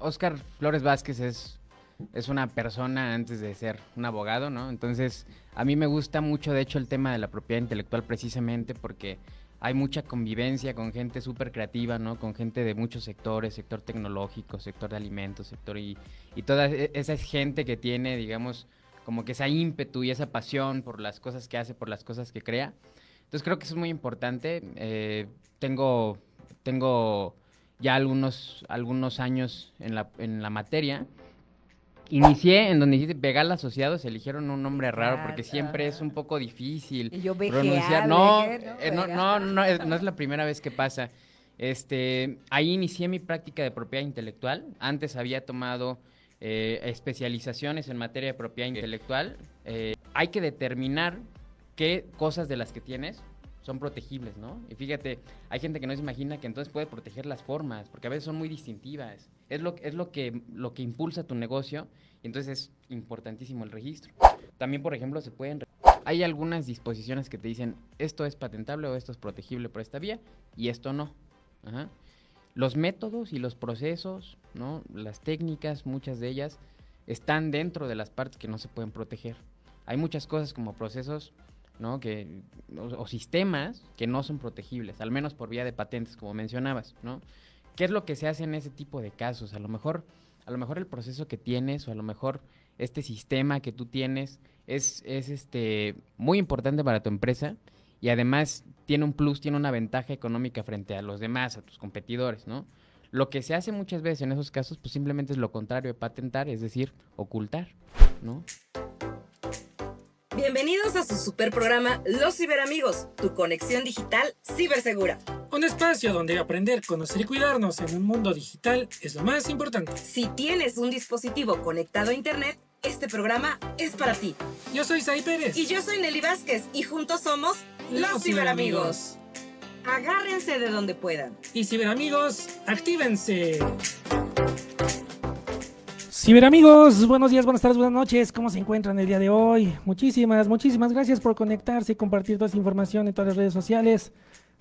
Óscar Flores Vázquez es una persona antes de ser un abogado, ¿no? Entonces, a mí me gusta mucho, de hecho, el tema de la propiedad intelectual precisamente porque hay mucha convivencia con gente súper creativa, ¿no? Con gente de muchos sectores, sector tecnológico, sector de alimentos, y toda esa gente que tiene, digamos, como que esa ímpetu y esa pasión por las cosas que hace, por las cosas que crea. Entonces creo que eso es muy importante. Tengo ya algunos años en la materia. Inicié en donde dice Vegal Asociados, eligieron un nombre raro porque siempre es un poco difícil Y yo pronunciar. VGA, No, VG, ¿no? no es la primera vez que pasa. Ahí inicié mi práctica de propiedad intelectual. Antes había tomado especializaciones en materia de propiedad intelectual. Hay que determinar qué cosas de las que tienes son protegibles, ¿no? Y fíjate, hay gente que no se imagina que entonces puede proteger las formas, porque a veces son muy distintivas. Es lo que impulsa tu negocio, y entonces es importantísimo el registro. También, por ejemplo, hay algunas disposiciones que te dicen esto es patentable o esto es protegible por esta vía y esto no. Ajá. Los métodos y los procesos, ¿no? Las técnicas, muchas de ellas están dentro de las partes que no se pueden proteger. Hay muchas cosas como procesos, ¿no? O sistemas que no son protegibles, al menos por vía de patentes, como mencionabas, ¿no? ¿Qué es lo que se hace en ese tipo de casos? A lo mejor el proceso que tienes, o a lo mejor este sistema que tú tienes es muy importante para tu empresa, y además tiene un plus, tiene una ventaja económica frente a los demás, a tus competidores, ¿no? Lo que se hace muchas veces en esos casos, pues simplemente es lo contrario de patentar, es decir, ocultar, ¿no? Bienvenidos a su super programa Los Ciberamigos, tu conexión digital cibersegura. Un espacio donde aprender, conocer y cuidarnos en un mundo digital es lo más importante. Si tienes un dispositivo conectado a internet, este programa es para ti. Yo soy Sai Pérez. Y yo soy Nelly Vázquez, y juntos somos Los Ciberamigos. Agárrense de donde puedan. Y ciberamigos, actívense. Ciberamigos, buenos días, buenas tardes, buenas noches. ¿Cómo se encuentran el día de hoy? Muchísimas gracias por conectarse y compartir toda esta información en todas las redes sociales.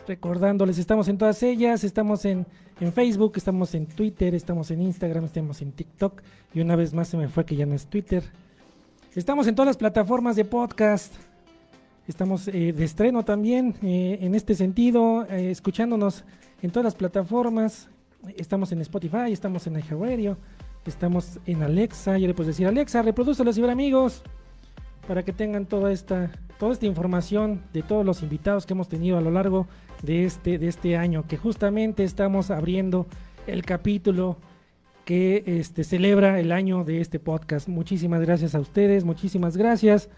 Recordándoles, estamos en todas ellas, estamos en Facebook, estamos en Twitter, estamos en Instagram, estamos en TikTok, y una vez más se me fue que ya no es Twitter. Estamos en todas las plataformas de podcast, estamos de estreno también, en este sentido, escuchándonos en todas las plataformas. Estamos en Spotify, estamos en iHeartRadio, estamos en Alexa. Ya le puedes decir: Alexa, reproduce los ciberamigos, para que tengan toda esta información de todos los invitados que hemos tenido a lo largo de este año, que justamente estamos abriendo el capítulo que celebra el año de este podcast. Muchísimas gracias a ustedes, muchísimas gracias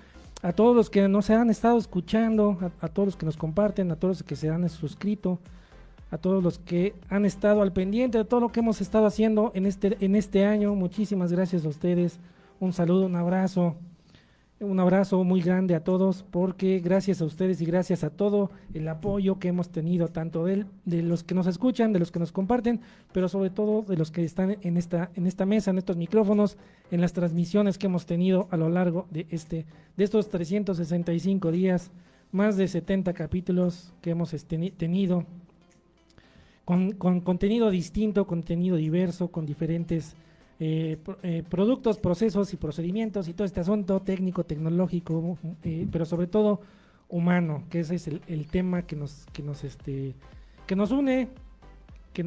a todos los que nos han estado escuchando, a todos los que nos comparten, a todos los que se han suscrito, a todos los que han estado al pendiente de todo lo que hemos estado haciendo en este año. Muchísimas gracias a ustedes. Un saludo, un abrazo muy grande a todos, porque gracias a ustedes y gracias a todo el apoyo que hemos tenido, tanto de los que nos escuchan, de los que nos comparten, pero sobre todo de los que están en esta mesa, en estos micrófonos, en las transmisiones que hemos tenido a lo largo de estos 365 días, más de 70 capítulos que hemos tenido, con contenido distinto, contenido diverso, con diferentes productos, procesos y procedimientos, y todo este asunto técnico, tecnológico, pero sobre todo humano, que ese es el tema que nos une, que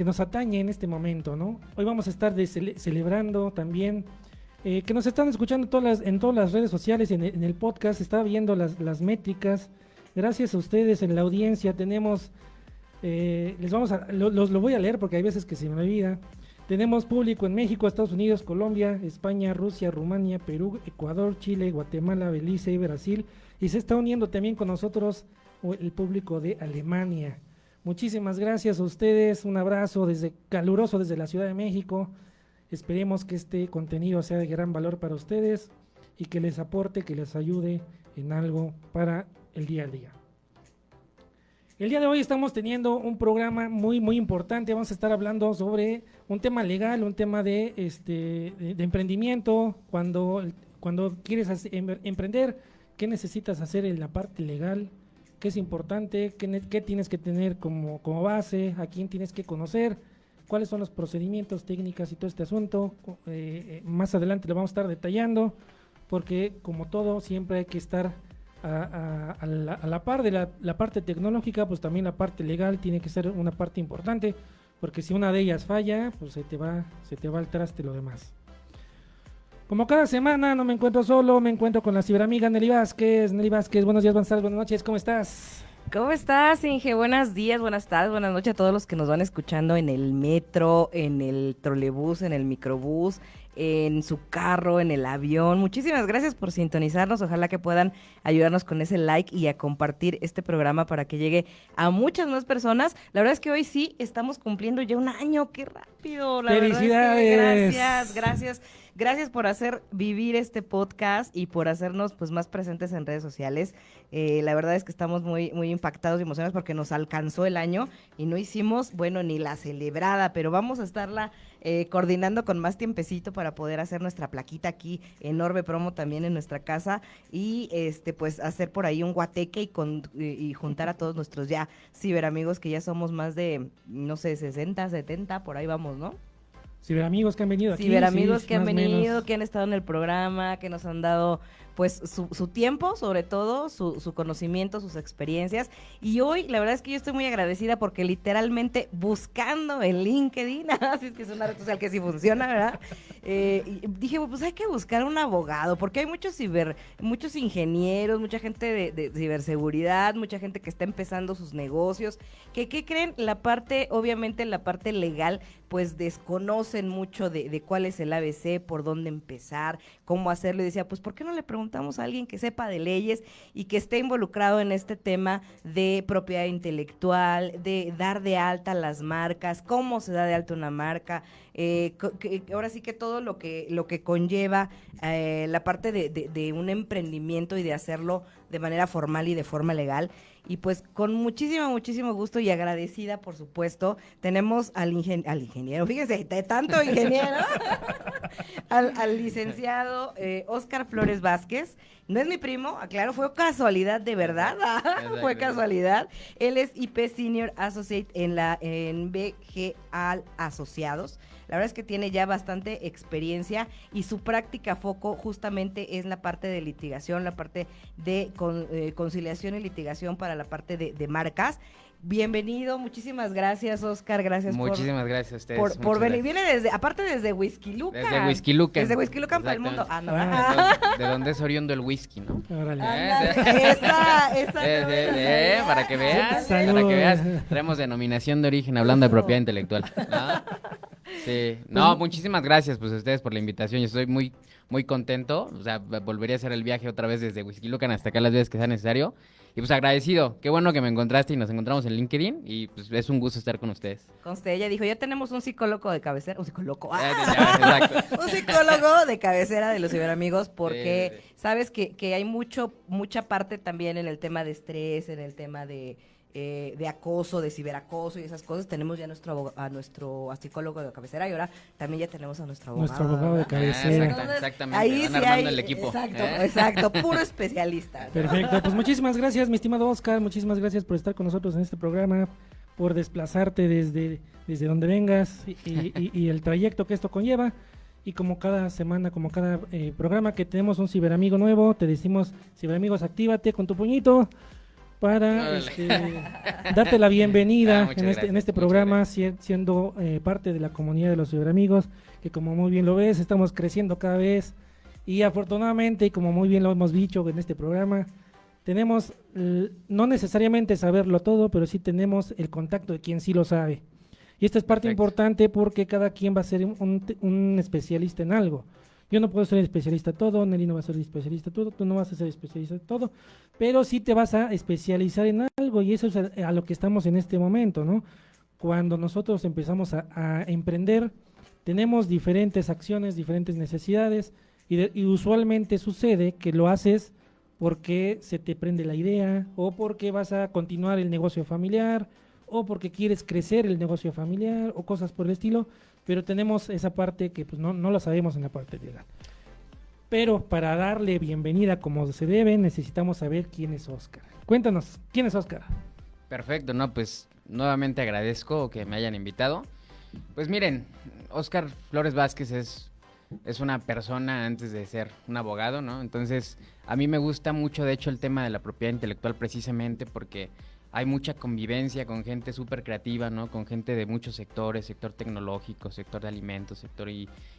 nos atañe en este momento, ¿no? Hoy vamos a estar celebrando también que nos están escuchando en todas las redes sociales, en el podcast. Estaba viendo las métricas. Gracias a ustedes en la audiencia tenemos, lo voy a leer porque hay veces que se me olvida. Tenemos público en México, Estados Unidos, Colombia, España, Rusia, Rumania, Perú, Ecuador, Chile, Guatemala, Belice y Brasil. Y se está uniendo también con nosotros el público de Alemania. Muchísimas gracias a ustedes, un abrazo caluroso desde la Ciudad de México. Esperemos que este contenido sea de gran valor para ustedes y que les aporte, que les ayude en algo para el día a día. El día de hoy estamos teniendo un programa muy importante. Vamos a estar hablando sobre un tema legal, un tema de emprendimiento. Cuando quieres emprender, ¿qué necesitas hacer en la parte legal? ¿Qué es importante? ¿Qué tienes que tener como base? ¿A quién tienes que conocer? cuáles son los procedimientos, técnicas y todo este asunto. Más adelante lo vamos a estar detallando, porque como todo, siempre hay que estar a la par de la parte tecnológica, pues también la parte legal tiene que ser una parte importante, porque si una de ellas falla, pues se te va al traste lo demás. Como cada semana no me encuentro solo, me encuentro con la ciberamiga Nelly Vázquez. Nelly Vázquez, buenos días, buenas tardes, buenas noches, ¿cómo estás? ¿Cómo estás, Inge? Buenos días, buenas tardes, buenas noches a todos los que nos van escuchando en el metro, en el trolebús, en el microbús, en su carro, en el avión. Muchísimas gracias por sintonizarnos. Ojalá que puedan ayudarnos con ese like y a compartir este programa para que llegue a muchas más personas. La verdad es que hoy sí estamos cumpliendo ya un año. ¡Qué rápido! La ¡Felicidades! verdad es que gracias por hacer vivir este podcast y por hacernos pues más presentes en redes sociales. La verdad es que estamos muy, muy impactados y emocionados porque nos alcanzó el año y no hicimos, bueno, ni la celebrada, pero vamos a estarla coordinando con más tiempecito para poder hacer nuestra plaquita aquí, enorme promo también en nuestra casa y pues hacer por ahí un guateque y juntar a todos nuestros ya ciberamigos que ya somos más de, no sé, 60, 70, por ahí vamos, ¿no? Ciberamigos que han venido aquí. Ciberamigos sí, que han más o menos. venido, que han estado en el programa, que nos han dado pues su tiempo, sobre todo, su conocimiento, sus experiencias. Y hoy, la verdad es que yo estoy muy agradecida porque literalmente buscando en LinkedIn, así es que es una red social que sí funciona, ¿verdad? Y dije, pues hay que buscar un abogado, porque hay muchos ingenieros, mucha gente de ciberseguridad, mucha gente que está empezando sus negocios, que ¿qué creen? Obviamente la parte legal, pues desconocen mucho de cuál es el ABC, por dónde empezar, cómo hacerlo, y decía, pues ¿por qué no le preguntamos a alguien que sepa de leyes y que esté involucrado en este tema de propiedad intelectual, de dar de alta las marcas, cómo se da de alta una marca, ahora sí que todo lo que conlleva la parte de un emprendimiento y de hacerlo de manera formal y de forma legal. Y pues con muchísimo gusto y agradecida, por supuesto, tenemos al ingeniero, fíjense, de tanto ingeniero, al licenciado Óscar Flores Vázquez. No es mi primo, aclaro, fue casualidad de verdad, fue casualidad. Él es IP Senior Associate en BGAL Asociados. La verdad es que tiene ya bastante experiencia y su práctica foco justamente es la parte de litigación, la parte de conciliación y litigación para la parte de marcas. Bienvenido, muchísimas gracias, Óscar, gracias gracias a ustedes. por venir. Viene desde Whisky Lucan. Desde Whisky Lucan. Desde Whisky Lucan para el mundo. De donde es oriundo el whisky, ¿no? Órale. Esa Para que veas, Salud. traemos denominación de origen hablando de propiedad intelectual, ¿no? Sí, no, muchísimas gracias pues a ustedes por la invitación, yo estoy muy, muy contento, o sea, volvería a hacer el viaje otra vez desde Whisky Lucan hasta acá las veces que sea necesario, y pues agradecido, qué bueno que me encontraste y nos encontramos en LinkedIn, y pues es un gusto estar con ustedes. Conste, ella dijo, ya tenemos un psicólogo de cabecera, un psicólogo de cabecera de los ciberamigos, porque sí. Sabes que hay mucha parte también en el tema de estrés, en el tema de acoso, de ciberacoso y esas cosas. Tenemos ya a nuestro psicólogo de cabecera y ahora también ya tenemos a nuestro abogado. Nuestro abogado de cabecera. Exactamente, ahí van sí armando hay, el equipo. Exacto, puro especialista. Perfecto, pues muchísimas gracias, mi estimado Óscar, muchísimas gracias por estar con nosotros en este programa, por desplazarte desde donde vengas y el trayecto que esto conlleva. Y como cada semana, como cada programa que tenemos un ciberamigo nuevo, te decimos, ciberamigos, actívate con tu puñito para darte la bienvenida en este programa, siendo parte de la comunidad de los ciberamigos, que como muy bien lo ves, estamos creciendo cada vez y afortunadamente, y como muy bien lo hemos dicho en este programa, tenemos, no necesariamente saberlo todo, pero sí tenemos el contacto de quien sí lo sabe. Y esta es parte importante porque cada quien va a ser un especialista en algo. Yo no puedo ser especialista en todo, Nelly no va a ser especialista en todo, tú no vas a ser especialista en todo, pero sí te vas a especializar en algo y eso es a lo que estamos en este momento, ¿no? Cuando nosotros empezamos a emprender, tenemos diferentes acciones, diferentes necesidades y usualmente sucede que lo haces porque se te prende la idea o porque vas a continuar el negocio familiar o porque quieres crecer el negocio familiar o cosas por el estilo, pero tenemos esa parte que pues no la sabemos en la parte legal. Pero para darle bienvenida como se debe, necesitamos saber quién es Óscar. Cuéntanos, ¿quién es Óscar? Perfecto, no, pues nuevamente agradezco que me hayan invitado. Pues miren, Óscar Flores Vázquez es una persona antes de ser un abogado, ¿no? Entonces, a mí me gusta mucho, de hecho, el tema de la propiedad intelectual precisamente porque hay mucha convivencia con gente súper creativa, ¿no? Con gente de muchos sectores, sector tecnológico, sector de alimentos,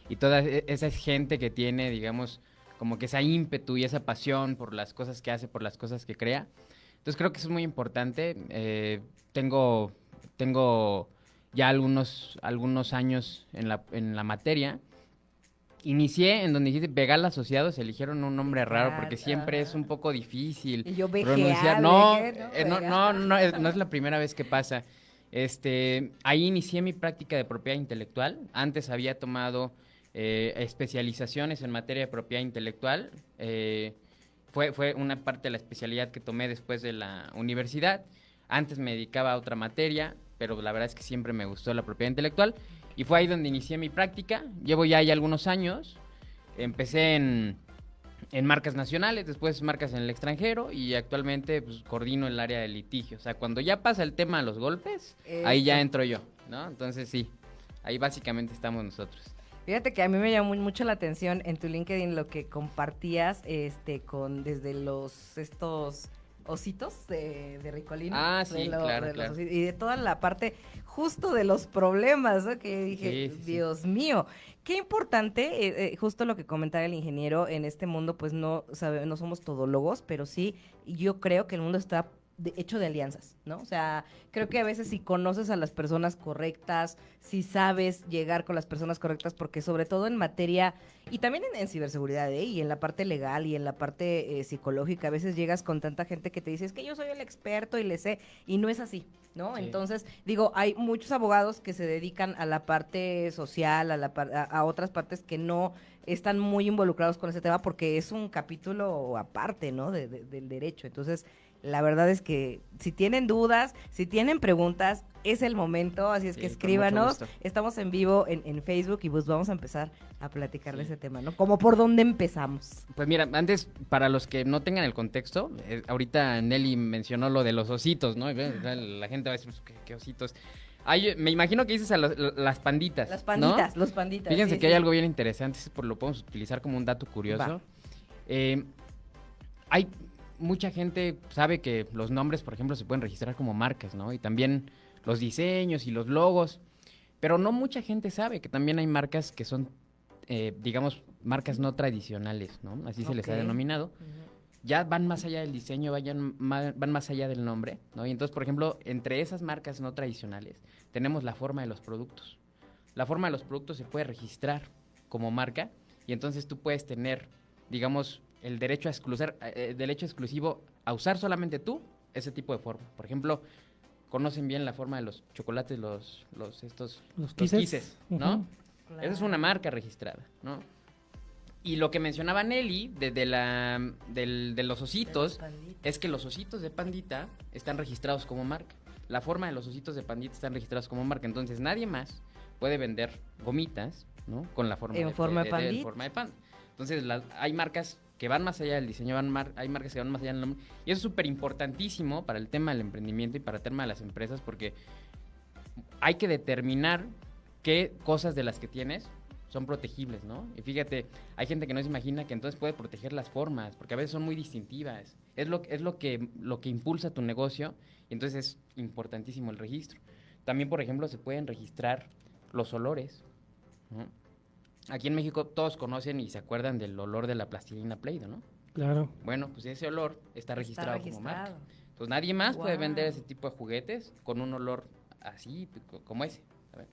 y toda esa gente que tiene, digamos, como que esa ímpetu y esa pasión por las cosas que hace, por las cosas que crea. Entonces creo que eso es muy importante. Tengo ya algunos años en la materia. Inicié en donde dijiste Vegal Asociados, eligieron un nombre raro porque siempre es un poco difícil Y yo pronunciar. No es la primera vez que pasa. Ahí inicié mi práctica de propiedad intelectual. Antes había tomado especializaciones en materia de propiedad intelectual. Fue una parte de la especialidad que tomé después de la universidad. Antes me dedicaba a otra materia, pero la verdad es que siempre me gustó la propiedad intelectual. Y fue ahí donde inicié mi práctica. Llevo ya algunos años. Empecé en marcas nacionales, después marcas en el extranjero y actualmente pues, coordino el área de litigio. O sea, cuando ya pasa el tema de los golpes, ahí ya entro yo, ¿no? Entonces sí, ahí básicamente estamos nosotros. Fíjate que a mí me llamó mucho la atención en tu LinkedIn lo que compartías desde estos ositos de Ricolino. Ah, sí, claro. Y de toda la parte justo de los problemas, ¿no? Que dije, Sí. Dios mío, qué importante, justo lo que comentaba el ingeniero, en este mundo pues no somos todólogos, pero sí, yo creo que el mundo está hecho de alianzas, ¿no? O sea, creo que a veces si conoces a las personas correctas, si sabes llegar con las personas correctas, porque sobre todo en materia, y también en ciberseguridad, y en la parte legal y en la parte psicológica, a veces llegas con tanta gente que te dice, es que yo soy el experto y le sé, y no es así, ¿no? Sí. Entonces, digo, hay muchos abogados que se dedican a la parte social, a otras partes que no están muy involucrados con ese tema porque es un capítulo aparte, ¿no? Del derecho. Entonces, la verdad es que si tienen dudas, si tienen preguntas, es el momento, así es que escríbanos. Estamos en vivo en Facebook y pues vamos a empezar a platicar de ese tema, ¿no? Como por dónde empezamos. Pues mira, antes, para los que no tengan el contexto, ahorita Nelly mencionó lo de los ositos, ¿no? La gente va a decir, ¿qué ositos? Me imagino que dices a las panditas, Las panditas, ¿no? los panditas. Fíjense sí, que sí. hay algo bien interesante, lo podemos utilizar como un dato curioso. Hay mucha gente sabe que los nombres, por ejemplo, se pueden registrar como marcas, ¿no? Y también los diseños y los logos, pero no mucha gente sabe que también hay marcas que son, digamos, marcas no tradicionales, ¿no? Así se les ha denominado. Ya van más allá del diseño, van más allá del nombre, ¿no? Y entonces, por ejemplo, entre esas marcas no tradicionales tenemos la forma de los productos. La forma de los productos se puede registrar como marca y entonces tú puedes tener, digamos, el derecho exclusivo a usar solamente tú ese tipo de forma. Por ejemplo, conocen bien la forma de los chocolates, los Kisses, ¿no? Claro. Esa es una marca registrada, ¿no? Y lo que mencionaba Nelly de los ositos es que los ositos de Pandita están registrados como marca. La forma de los ositos de Pandita están registrados como marca. Entonces nadie más puede vender gomitas, ¿no? Con la forma de Panda. Entonces hay marcas que van más allá del diseño, hay marcas que van más allá del nombre. Y eso es súper importantísimo para el tema del emprendimiento y para el tema de las empresas porque hay que determinar qué cosas de las que tienes son protegibles, ¿no? Y fíjate, hay gente que no se imagina que entonces puede proteger las formas, porque a veces son muy distintivas. Es lo que impulsa tu negocio y entonces es importantísimo el registro. También, por ejemplo, se pueden registrar los olores, ¿no? Aquí en México todos conocen y se acuerdan del olor de la plastilina Play-Doh, ¿no? Claro. Bueno, pues ese olor está registrado como marca. Entonces nadie más puede vender ese tipo de juguetes con un olor así como ese. A ver.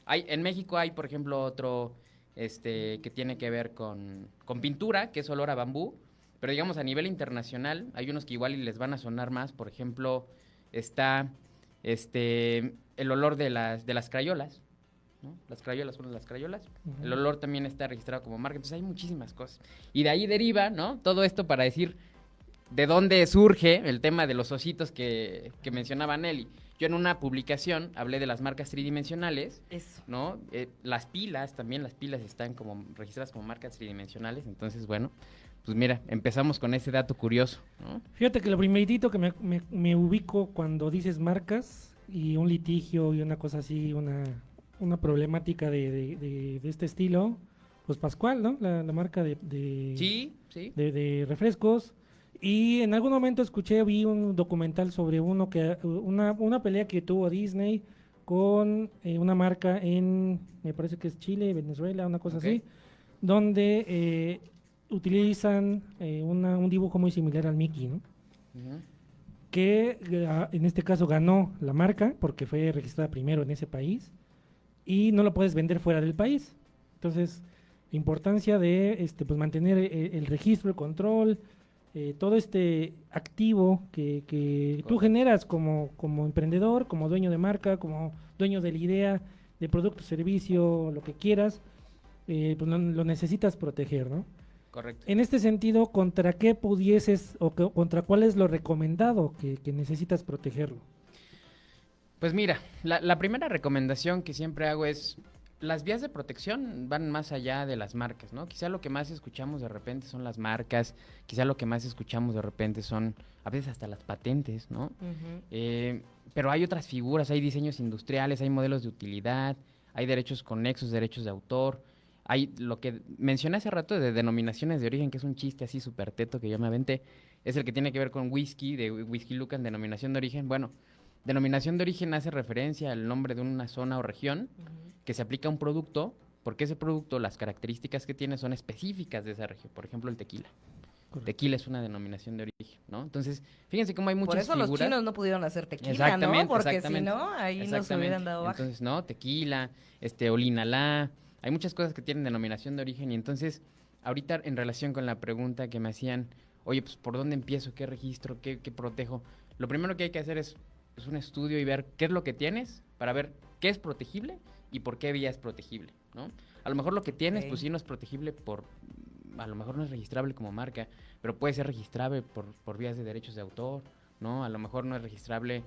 En México hay, por ejemplo, otro que tiene que ver con pintura, que es olor a bambú, pero digamos a nivel internacional hay unos que igual y les van a sonar más. Por ejemplo, está el olor de las crayolas, ¿no? Las crayolas. Uh-huh. El olor también está registrado como marca. Entonces hay muchísimas cosas. Y de ahí deriva, ¿no? Todo esto para decir de dónde surge el tema de los ositos que mencionaba Nelly. Yo en una publicación hablé de las marcas tridimensionales, ¿no? Las pilas están como registradas como marcas tridimensionales. Entonces, bueno, pues mira, empezamos con ese dato curioso, ¿no? Fíjate que lo primerito que me ubico cuando dices marcas y un litigio y una cosa así, una problemática de este estilo, pues Pascual, ¿no? La marca Sí, sí. de refrescos. Y en algún momento vi un documental sobre una pelea que tuvo Disney con una marca me parece que es Chile, Venezuela, una cosa Ok. así, donde utilizan un dibujo muy similar al Mickey, ¿no? Ujú. Que en este caso ganó la marca porque fue registrada primero en ese país y no lo puedes vender fuera del país. Entonces, importancia de pues mantener el registro, el control, todo este activo que tú Correcto. generas como emprendedor, como dueño de marca, como dueño de la idea, de producto, servicio, lo que quieras, pues lo necesitas proteger, ¿no? Correcto. En este sentido, ¿contra qué pudieses contra cuál es lo recomendado que necesitas protegerlo? Pues mira, la primera recomendación que siempre hago es, las vías de protección van más allá de las marcas, ¿no? Quizá lo que más escuchamos de repente son las marcas, quizá lo que más escuchamos de repente son, a veces hasta las patentes, ¿no? Pero hay otras figuras, hay diseños industriales, hay modelos de utilidad, hay derechos conexos, derechos de autor, hay lo que mencioné hace rato de denominaciones de origen, que es un chiste así súper teto que yo me aventé, es el que tiene que ver con whisky, de Whisky Lucan, denominación de origen. Bueno, denominación de origen hace referencia al nombre de una zona o región que se aplica a un producto, porque ese producto, las características que tiene son específicas de esa región. Por ejemplo, el tequila. Correcto. Tequila es una denominación de origen, ¿no? Entonces, fíjense cómo hay muchas Por eso los figuras. chinos no pudieron hacer tequila, ¿no? Exactamente, Porque si exactamente. no, ahí nos Exactamente. hubieran dado baja. Entonces, no, tequila, olinalá, hay muchas cosas que tienen denominación de origen y entonces, ahorita en relación con la pregunta que me hacían, oye, pues, ¿por dónde empiezo? ¿Qué registro? ¿Qué protejo? Lo primero que hay que hacer es un estudio y ver qué es lo que tienes para ver qué es protegible y por qué vía es protegible, ¿no? A lo mejor lo que tienes, Ok. pues sí no es protegible a lo mejor no es registrable como marca, pero puede ser registrable por vías de derechos de autor, ¿no? A lo mejor no es registrable,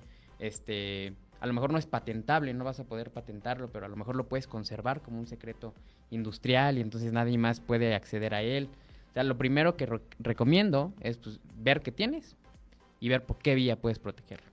a lo mejor no es patentable, no vas a poder patentarlo, pero a lo mejor lo puedes conservar como un secreto industrial y entonces nadie más puede acceder a él. O sea, lo primero que recomiendo es pues, ver qué tienes y ver por qué vía puedes protegerlo.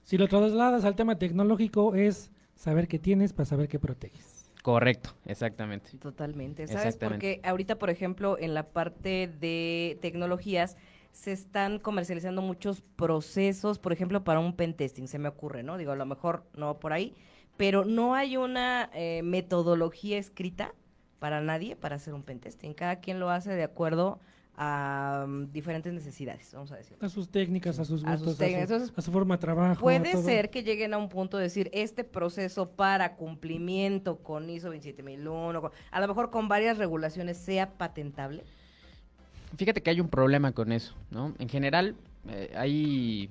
Si lo trasladas al tema tecnológico, es saber qué tienes para saber qué proteges. Correcto, exactamente. Totalmente. ¿Sabes? Exactamente. Porque ahorita, por ejemplo, en la parte de tecnologías se están comercializando muchos procesos, por ejemplo, para un pentesting, se me ocurre, ¿no? Digo, a lo mejor no por ahí, pero no hay una metodología escrita para nadie para hacer un pentesting. Cada quien lo hace de acuerdo a diferentes necesidades, vamos a decir. A sus técnicas, a sus A sus gustos, técnicas. Entonces, a su forma de trabajo. a puede todo. ser que lleguen a un punto de decir, este proceso para cumplimiento con ISO 27001, a lo mejor con varias regulaciones, sea patentable. Fíjate que hay un problema con eso, ¿no? En general, hay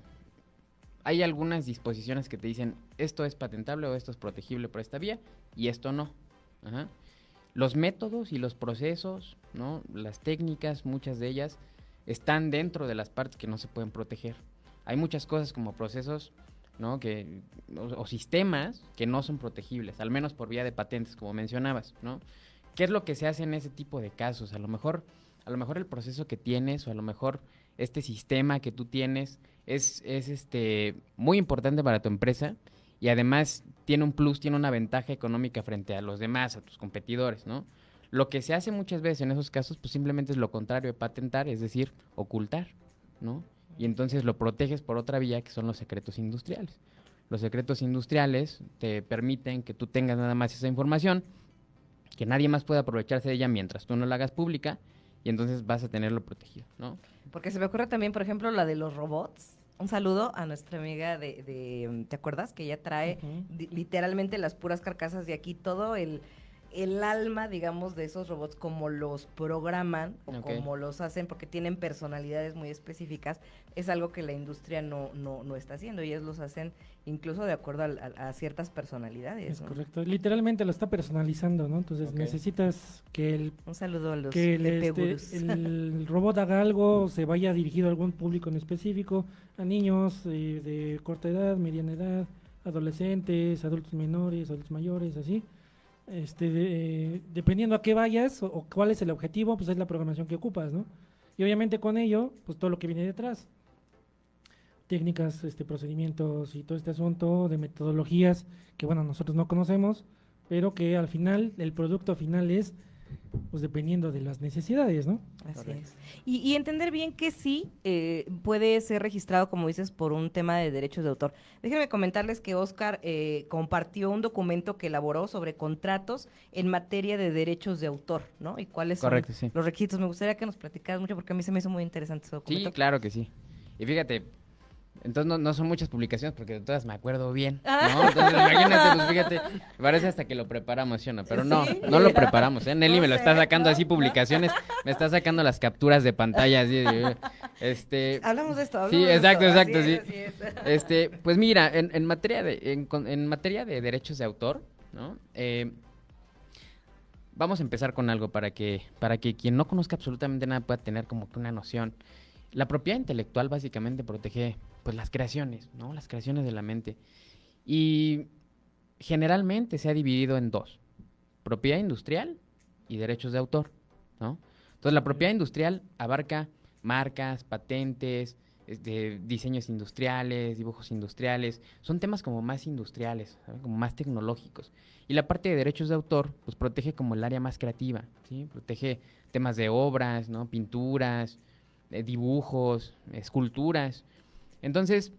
algunas disposiciones que te dicen esto es patentable o esto es protegible por esta vía y esto no. Ajá. Los métodos y los procesos, ¿no? Las técnicas, muchas de ellas, están dentro de las partes que no se pueden proteger. Hay muchas cosas como procesos, ¿no? O sistemas que no son protegibles, al menos por vía de patentes, como mencionabas, ¿no? ¿Qué es lo que se hace en ese tipo de casos? A lo mejor el proceso que tienes o a lo mejor este sistema que tú tienes es muy importante para tu empresa y además tiene un plus, tiene una ventaja económica frente a los demás, a tus competidores, ¿no? Lo que se hace muchas veces en esos casos, pues simplemente es lo contrario de patentar, es decir, ocultar, ¿no? Y entonces lo proteges por otra vía que son los secretos industriales. Los secretos industriales te permiten que tú tengas nada más esa información, que nadie más pueda aprovecharse de ella mientras tú no la hagas pública y entonces vas a tenerlo protegido, ¿no? Porque se me ocurre también, por ejemplo, la de los robots. Un saludo a nuestra amiga ¿te acuerdas? Que ella trae literalmente las puras carcasas de aquí, todo el alma, digamos, de esos robots, como los programan o Ok. como los hacen, porque tienen personalidades muy específicas, es algo que la industria no está haciendo. Ellos los hacen incluso de acuerdo a ciertas personalidades, Es ¿no? correcto. Literalmente lo está personalizando, ¿no? Entonces Ok. necesitas que Un saludo a los que Pepe Gurús. el robot haga algo, se vaya dirigido a algún público en específico, a niños de corta edad, mediana edad, adolescentes, adultos menores, adultos mayores, así. Dependiendo a qué vayas o cuál es el objetivo, pues es la programación que ocupas, ¿no? Y obviamente con ello, pues todo lo que viene detrás. Técnicas, procedimientos y todo este asunto de metodologías que, bueno, nosotros no conocemos, pero que al final, el producto final es, pues dependiendo de las necesidades, ¿no? Así Correcto. es. Y entender bien que sí puede ser registrado, como dices, por un tema de derechos de autor. Déjenme comentarles que Oscar compartió un documento que elaboró sobre contratos en materia de derechos de autor, ¿no? Y cuáles son Correcto, sí. los requisitos. Me gustaría que nos platicaras mucho porque a mí se me hizo muy interesante ese documento. Sí, claro que sí. Y fíjate, entonces no son muchas publicaciones porque de todas me acuerdo bien, ¿no? Entonces imagínate, pues fíjate, parece hasta que lo preparamos, ¿sí o no? Pero no, Sí. no lo preparamos, ¿eh? Nelly No me lo está sé, sacando ¿no? así publicaciones, me está sacando las capturas de pantalla, así Hablamos de esto, sí, hablamos de exacto, esto. exacto, Así sí. es, así es. Pues mira, en materia de derechos de autor, ¿no? Vamos a empezar con algo para que quien no conozca absolutamente nada pueda tener como que una noción. La propiedad intelectual básicamente protege pues las creaciones, ¿no? Las creaciones de la mente. Y generalmente se ha dividido en dos: propiedad industrial y derechos de autor, ¿no? Entonces la propiedad industrial abarca marcas, patentes, diseños industriales, dibujos industriales, son temas como más industriales, ¿saben? Como más tecnológicos. Y la parte de derechos de autor, pues protege como el área más creativa, ¿sí? Protege temas de obras, ¿no? Pinturas, dibujos, esculturas. Entonces,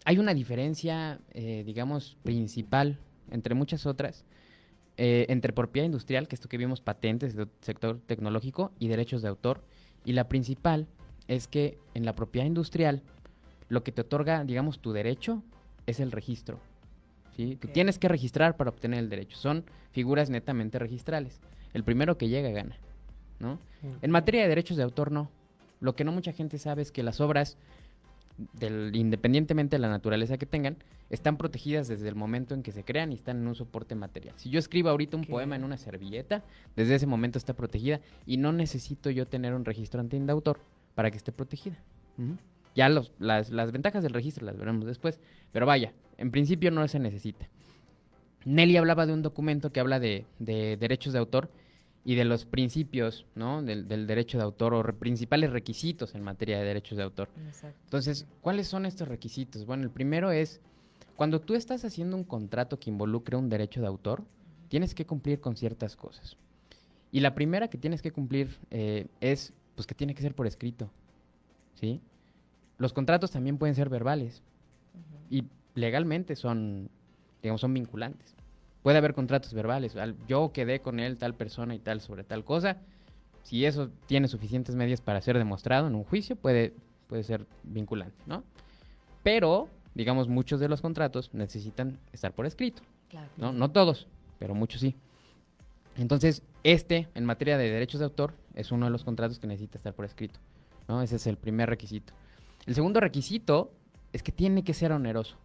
hay una diferencia, digamos, principal, entre muchas otras, entre propiedad industrial, que es esto que vimos, patentes del sector tecnológico, y derechos de autor. Y la principal es que en la propiedad industrial, lo que te otorga, digamos, tu derecho es el registro, ¿sí? Tú Ok. tienes que registrar para obtener el derecho. Son figuras netamente registrales. El primero que llega gana, ¿no? En materia de derechos de autor, no. Lo que no mucha gente sabe es que las obras, independientemente de la naturaleza que tengan, están protegidas desde el momento en que se crean y están en un soporte material. Si yo escribo ahorita un Ok. poema en una servilleta, desde ese momento está protegida y no necesito yo tener un registro ante de autor para que esté protegida. Ujú. Ya las ventajas del registro las veremos después, pero vaya, en principio no se necesita. Nelly hablaba de un documento que habla de derechos de autor y de los principios, ¿no? Del derecho de autor o principales requisitos en materia de derechos de autor. Exacto. Entonces, ¿cuáles son estos requisitos? Bueno, el primero es, cuando tú estás haciendo un contrato que involucre un derecho de autor, tienes que cumplir con ciertas cosas. Y la primera que tienes que cumplir es, pues, que tiene que ser por escrito, ¿sí? Los contratos también pueden ser verbales y legalmente son, digamos, son vinculantes. Puede haber contratos verbales. Yo quedé con él, tal persona y tal, sobre tal cosa. Si eso tiene suficientes medios para ser demostrado en un juicio, puede ser vinculante, ¿no? Pero, digamos, muchos de los contratos necesitan estar por escrito, Claro. ¿no? No todos, pero muchos sí. Entonces, en materia de derechos de autor, es uno de los contratos que necesita estar por escrito, ¿no? Ese es el primer requisito. El segundo requisito es que tiene que ser oneroso.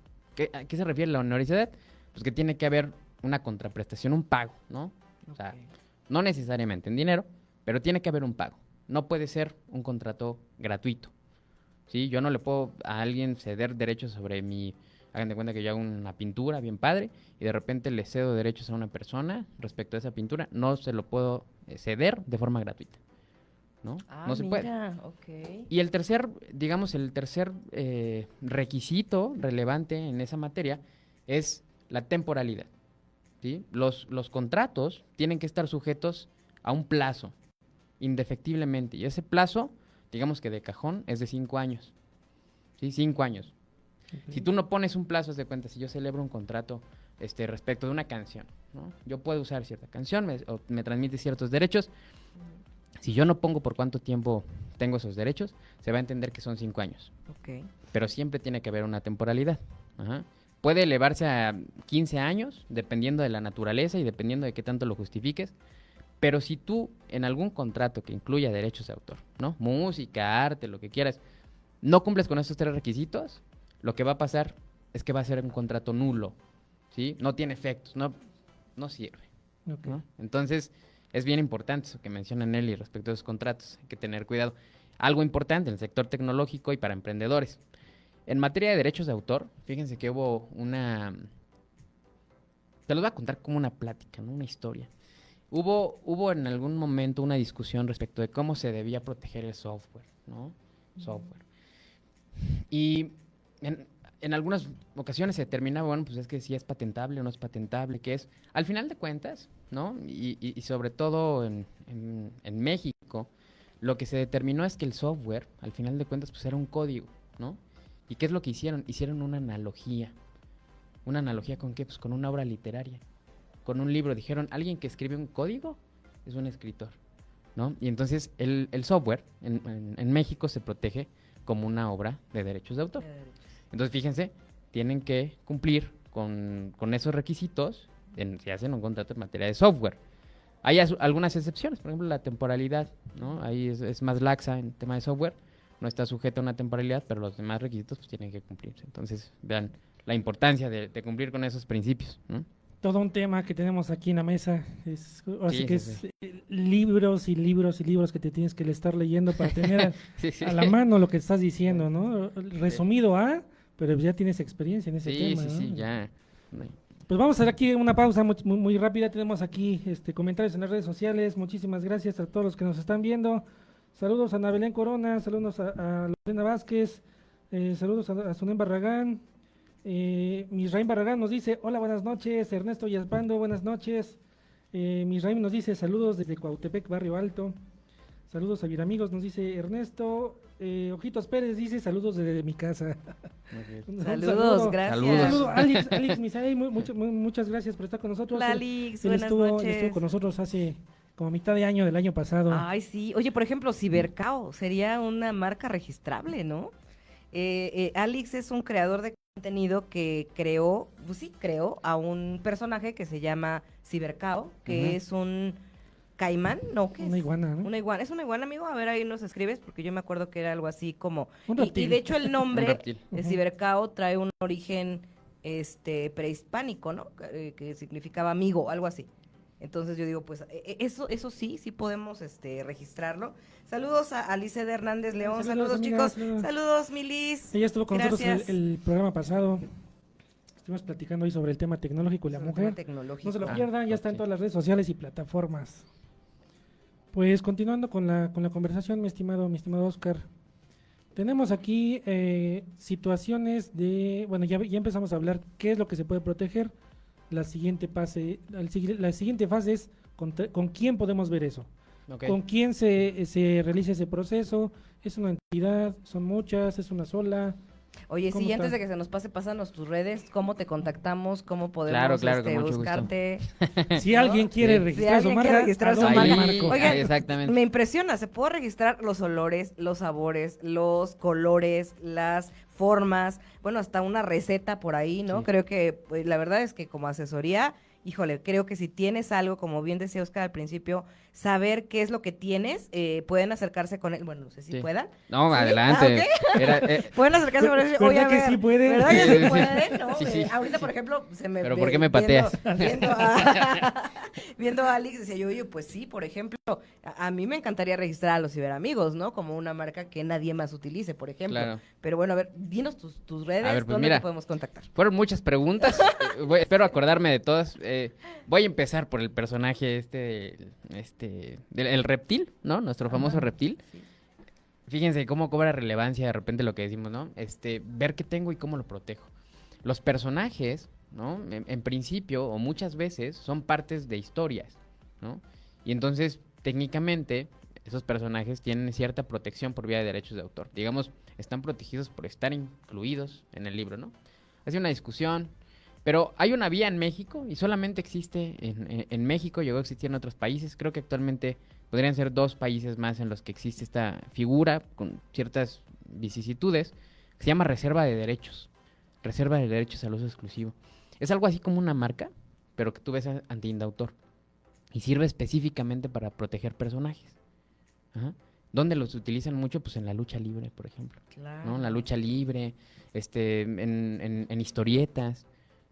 ¿A qué se refiere la onerosidad? Pues que tiene que haber una contraprestación, un pago, ¿no? O sea, no necesariamente en dinero, pero tiene que haber un pago. No puede ser un contrato gratuito, ¿sí? Yo no le puedo a alguien ceder derechos sobre mi... Hagan de cuenta que yo hago una pintura bien padre y de repente le cedo derechos a una persona respecto a esa pintura. No se lo puedo ceder de forma gratuita, ¿no? No se puede. Ok. Y el tercer, digamos, requisito relevante en esa materia es la temporalidad, ¿sí? Los contratos tienen que estar sujetos a un plazo, indefectiblemente. Y ese plazo, digamos que de cajón, es de 5 años, ¿sí? 5 años. Si tú no pones un plazo, haz de cuenta, si yo celebro un contrato respecto de una canción, ¿no? Yo puedo usar cierta canción, me transmite ciertos derechos. Si yo no pongo por cuánto tiempo tengo esos derechos, se va a entender que son 5 años. Ok. Pero siempre tiene que haber una temporalidad. Ajá. Puede elevarse a 15 años, dependiendo de la naturaleza y dependiendo de qué tanto lo justifiques. Pero si tú, en algún contrato que incluya derechos de autor, ¿no? Música, arte, lo que quieras, no cumples con estos 3 requisitos, lo que va a pasar es que va a ser un contrato nulo, ¿sí? No tiene efectos, no sirve, Ok. ¿no? Entonces, es bien importante eso que menciona Nelly respecto a esos contratos. Hay que tener cuidado. Algo importante en el sector tecnológico y para emprendedores. En materia de derechos de autor, fíjense que hubo te los voy a contar como una plática, ¿no? Una historia. Hubo en algún momento una discusión respecto de cómo se debía proteger el software, ¿no? Software. Y en algunas ocasiones se determinaba, bueno, pues es que si es patentable o no es patentable, qué es. Al final de cuentas, ¿no? Y sobre todo en México, lo que se determinó es que el software, al final de cuentas, pues era un código, ¿no? ¿Y qué es lo que hicieron? Hicieron una analogía. ¿Una analogía con qué? Pues con una obra literaria, con un libro. Dijeron, alguien que escribe un código es un escritor, ¿no? Y entonces el software en México se protege como una obra de derechos de autor. Entonces, fíjense, tienen que cumplir con esos requisitos si hacen un contrato en materia de software. Hay algunas excepciones, por ejemplo, la temporalidad, ¿no? Ahí es más laxa en tema de software, no está sujeta a una temporalidad, pero los demás requisitos pues tienen que cumplirse. Entonces, vean la importancia de cumplir con esos principios, ¿no? Todo un tema que tenemos aquí en la mesa. Así que sí. es libros y libros y libros que te tienes que estar leyendo para tener Sí, sí. a la mano lo que estás diciendo, ¿no? Resumido pero ya tienes experiencia en ese tema, ¿no? Sí, ya. Pues vamos a hacer aquí una pausa muy rápida. Tenemos aquí comentarios en las redes sociales. Muchísimas gracias a todos los que nos están viendo. Saludos a Ana Belén Corona, saludos a Lorena Vázquez, saludos a Sunem Barragán. Misraim Barragán nos dice, hola, buenas noches. Ernesto Yaspando, buenas noches. Misraim nos dice, saludos desde Cuautepec, Barrio Alto. Saludos a Viramigos, nos dice Ernesto. Ojitos Pérez dice, saludos desde mi casa. Un Saludos, gracias. Saludos. Un saludo, Alex Misael, muchas gracias por estar con nosotros. Hola, Alex, Él buenas estuvo noches. con nosotros hace como mitad de año del año pasado. Ay, sí. Oye, por ejemplo, Cibercao sería una marca registrable, ¿no? Alex es un creador de contenido que creó a un personaje que se llama Cibercao, que es un caimán, ¿no? ¿Qué Una es? iguana, ¿no? Una iguana. ¿Es una iguana, amigo? A ver, ahí nos escribes, porque yo me acuerdo que era algo así como... Un Y reptil. de hecho el Un nombre reptil. de Cibercao trae un origen prehispánico, ¿no? Que significaba amigo, algo así. Entonces yo digo, pues eso sí podemos registrarlo. Saludos a Alice de Hernández León, saludos amigas, chicos, saludos Milis. Ella estuvo con nosotros Gracias. el programa pasado. Estuvimos platicando hoy sobre el tema tecnológico y la Sobre el mujer. tema tecnológico. No se lo Ah, pierdan, ya está en ok. todas las redes sociales y plataformas. Pues continuando con la conversación, mi estimado Oscar. Tenemos aquí situaciones bueno, ya empezamos a hablar qué es lo que se puede proteger. La siguiente fase es con quién podemos ver eso. Ok. ¿Con quién se realiza ese proceso? ¿Es una entidad? ¿Son muchas? ¿Es una sola? Oye, ¿Cómo sí, está? antes de que se nos pase, pásanos tus redes, cómo te contactamos, cómo podemos Claro, con mucho gusto. buscarte. Si alguien quiere Sí. registrar Si su alguien marca, quiere registrar ¿a su dónde marca. le marco? Oigan, exactamente. Me impresiona, se puede registrar los olores, los sabores, los colores, las formas, bueno, hasta una receta por ahí, ¿no? Sí. Creo que, pues, la verdad es que como asesoría, híjole, creo que si tienes algo, como bien decía Oscar al principio, saber qué es lo que tienes, pueden acercarse con él, bueno, no sé si Sí. puedan. No, ¿Sí? adelante. Ah, pueden acercarse con él y decir, ¿Verdad oye, a que ver, sí pueden? ¿verdad que Sí, sí sí. pueden? ¿No? Sí, sí. Ahorita, por ejemplo, se me Pero ve- ¿por qué me pateas? Viendo a Alex, decía yo, oye, pues sí, por ejemplo, a mí me encantaría registrar a los ciberamigos, ¿no? Como una marca que nadie más utilice, por ejemplo. Claro. Pero bueno, a ver, dinos tus redes, A ver, pues ¿dónde mira. te podemos contactar? Fueron muchas preguntas. Espero acordarme de todas. Voy a empezar por el personaje el reptil, ¿no? Nuestro famoso Ajá, reptil. sí. Fíjense cómo cobra relevancia de repente lo que decimos, ¿no? Ver qué tengo y cómo lo protejo. Los personajes, ¿no? En principio, o muchas veces, son partes de historias, ¿no? Y entonces, técnicamente, esos personajes tienen cierta protección por vía de derechos de autor. Digamos, están protegidos por estar incluidos en el libro, ¿no? Ha sido una discusión, pero hay una vía en México y solamente existe en México, llegó a existir en otros países. Creo que actualmente podrían ser 2 países más en los que existe esta figura con ciertas vicisitudes, que se llama reserva de derechos. Reserva de derechos al uso exclusivo. Es algo así como una marca, pero que tú ves anti-indautor. Y sirve específicamente para proteger personajes. Ajá. ¿Dónde los utilizan mucho? Pues en la lucha libre, por ejemplo. Claro. ¿No? En la lucha libre, en historietas,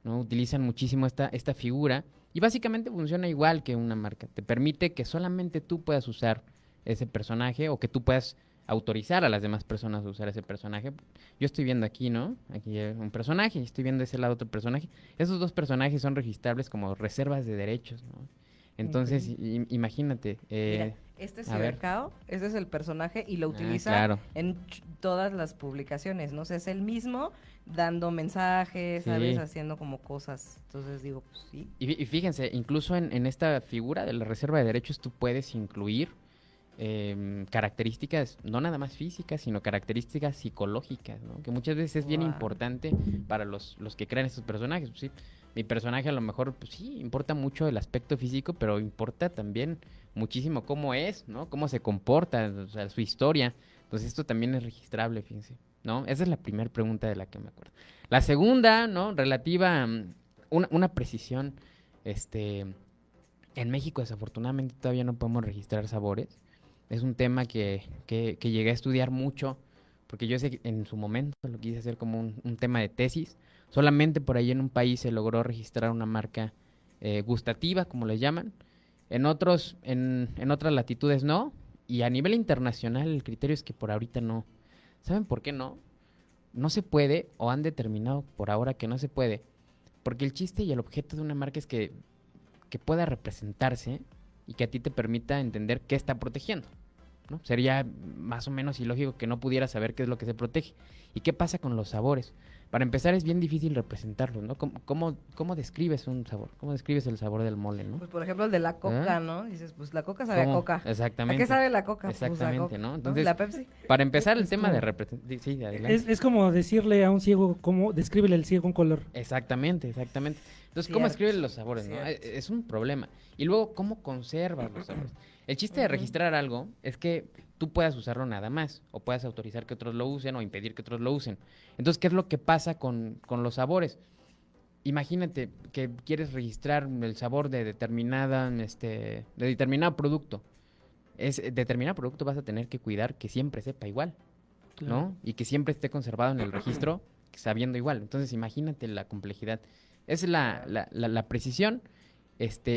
¿no? Utilizan muchísimo esta figura y básicamente funciona igual que una marca. Te permite que solamente tú puedas usar ese personaje o que tú puedas autorizar a las demás personas a usar ese personaje. Yo estoy viendo aquí, ¿no? Aquí hay un personaje y estoy viendo de ese lado otro personaje. Esos 2 personajes son registrables como reservas de derechos, ¿no? Entonces, imagínate. Mira, Este es A ver. Cibercao, este es el personaje y lo utiliza claro. en todas las publicaciones, ¿no? O sea, es el mismo dando mensajes, Sí. ¿sabes? Haciendo como cosas. Entonces digo, pues sí. Y fíjense, incluso en esta figura de la reserva de derechos tú puedes incluir características, no nada más físicas, sino características psicológicas, ¿no? Que muchas veces es bien Guau. importante para los que crean estos personajes. Pues sí, mi personaje a lo mejor, pues sí, importa mucho el aspecto físico, pero importa también muchísimo cómo es, ¿no? Cómo se comporta, o sea, su historia. Entonces esto también es registrable, fíjense, ¿no? Esa es la primera pregunta de la que me acuerdo. La segunda, ¿no? Relativa a una precisión, en México desafortunadamente todavía no podemos registrar sabores. Es un tema que llegué a estudiar mucho, porque yo sé que en su momento lo quise hacer como un tema de tesis. Solamente por ahí en un país se logró registrar una marca gustativa, como le llaman. En otras latitudes no. Y a nivel internacional el criterio es que por ahorita no. ¿Saben por qué no? No se puede, o han determinado por ahora que no se puede, porque el chiste y el objeto de una marca es que pueda representarse y que a ti te permita entender qué está protegiendo, ¿no? Sería más o menos ilógico que no pudieras saber qué es lo que se protege. ¿Y qué pasa con los sabores? Para empezar es bien difícil representarlos, ¿no? ¿Cómo describes un sabor? ¿Cómo describes el sabor del mole, no? Pues por ejemplo el de la coca, ¿no? Dices, pues la coca sabe a ¿Cómo? coca. Exactamente. ¿A qué sabe la coca? Exactamente, Pues a coca, ¿no? Entonces, ¿La Pepsi? Para empezar el Es tema de como- representación... Sí, adelante. Es como decirle a un ciego cómo descríbele al ciego un color. Exactamente. Entonces, ¿cómo Cierto, escriben los sabores, no? cierto. Es un problema. Y luego, ¿cómo conservas los sabores? El chiste de registrar algo es que tú puedas usarlo nada más, o puedas autorizar que otros lo usen, o impedir que otros lo usen. Entonces, ¿qué es lo que pasa con los sabores? Imagínate que quieres registrar el sabor de de determinado producto. Determinado producto vas a tener que cuidar que siempre sepa igual, ¿no? Y que siempre esté conservado en el registro sabiendo igual. Entonces, imagínate la complejidad. Esa es la precisión.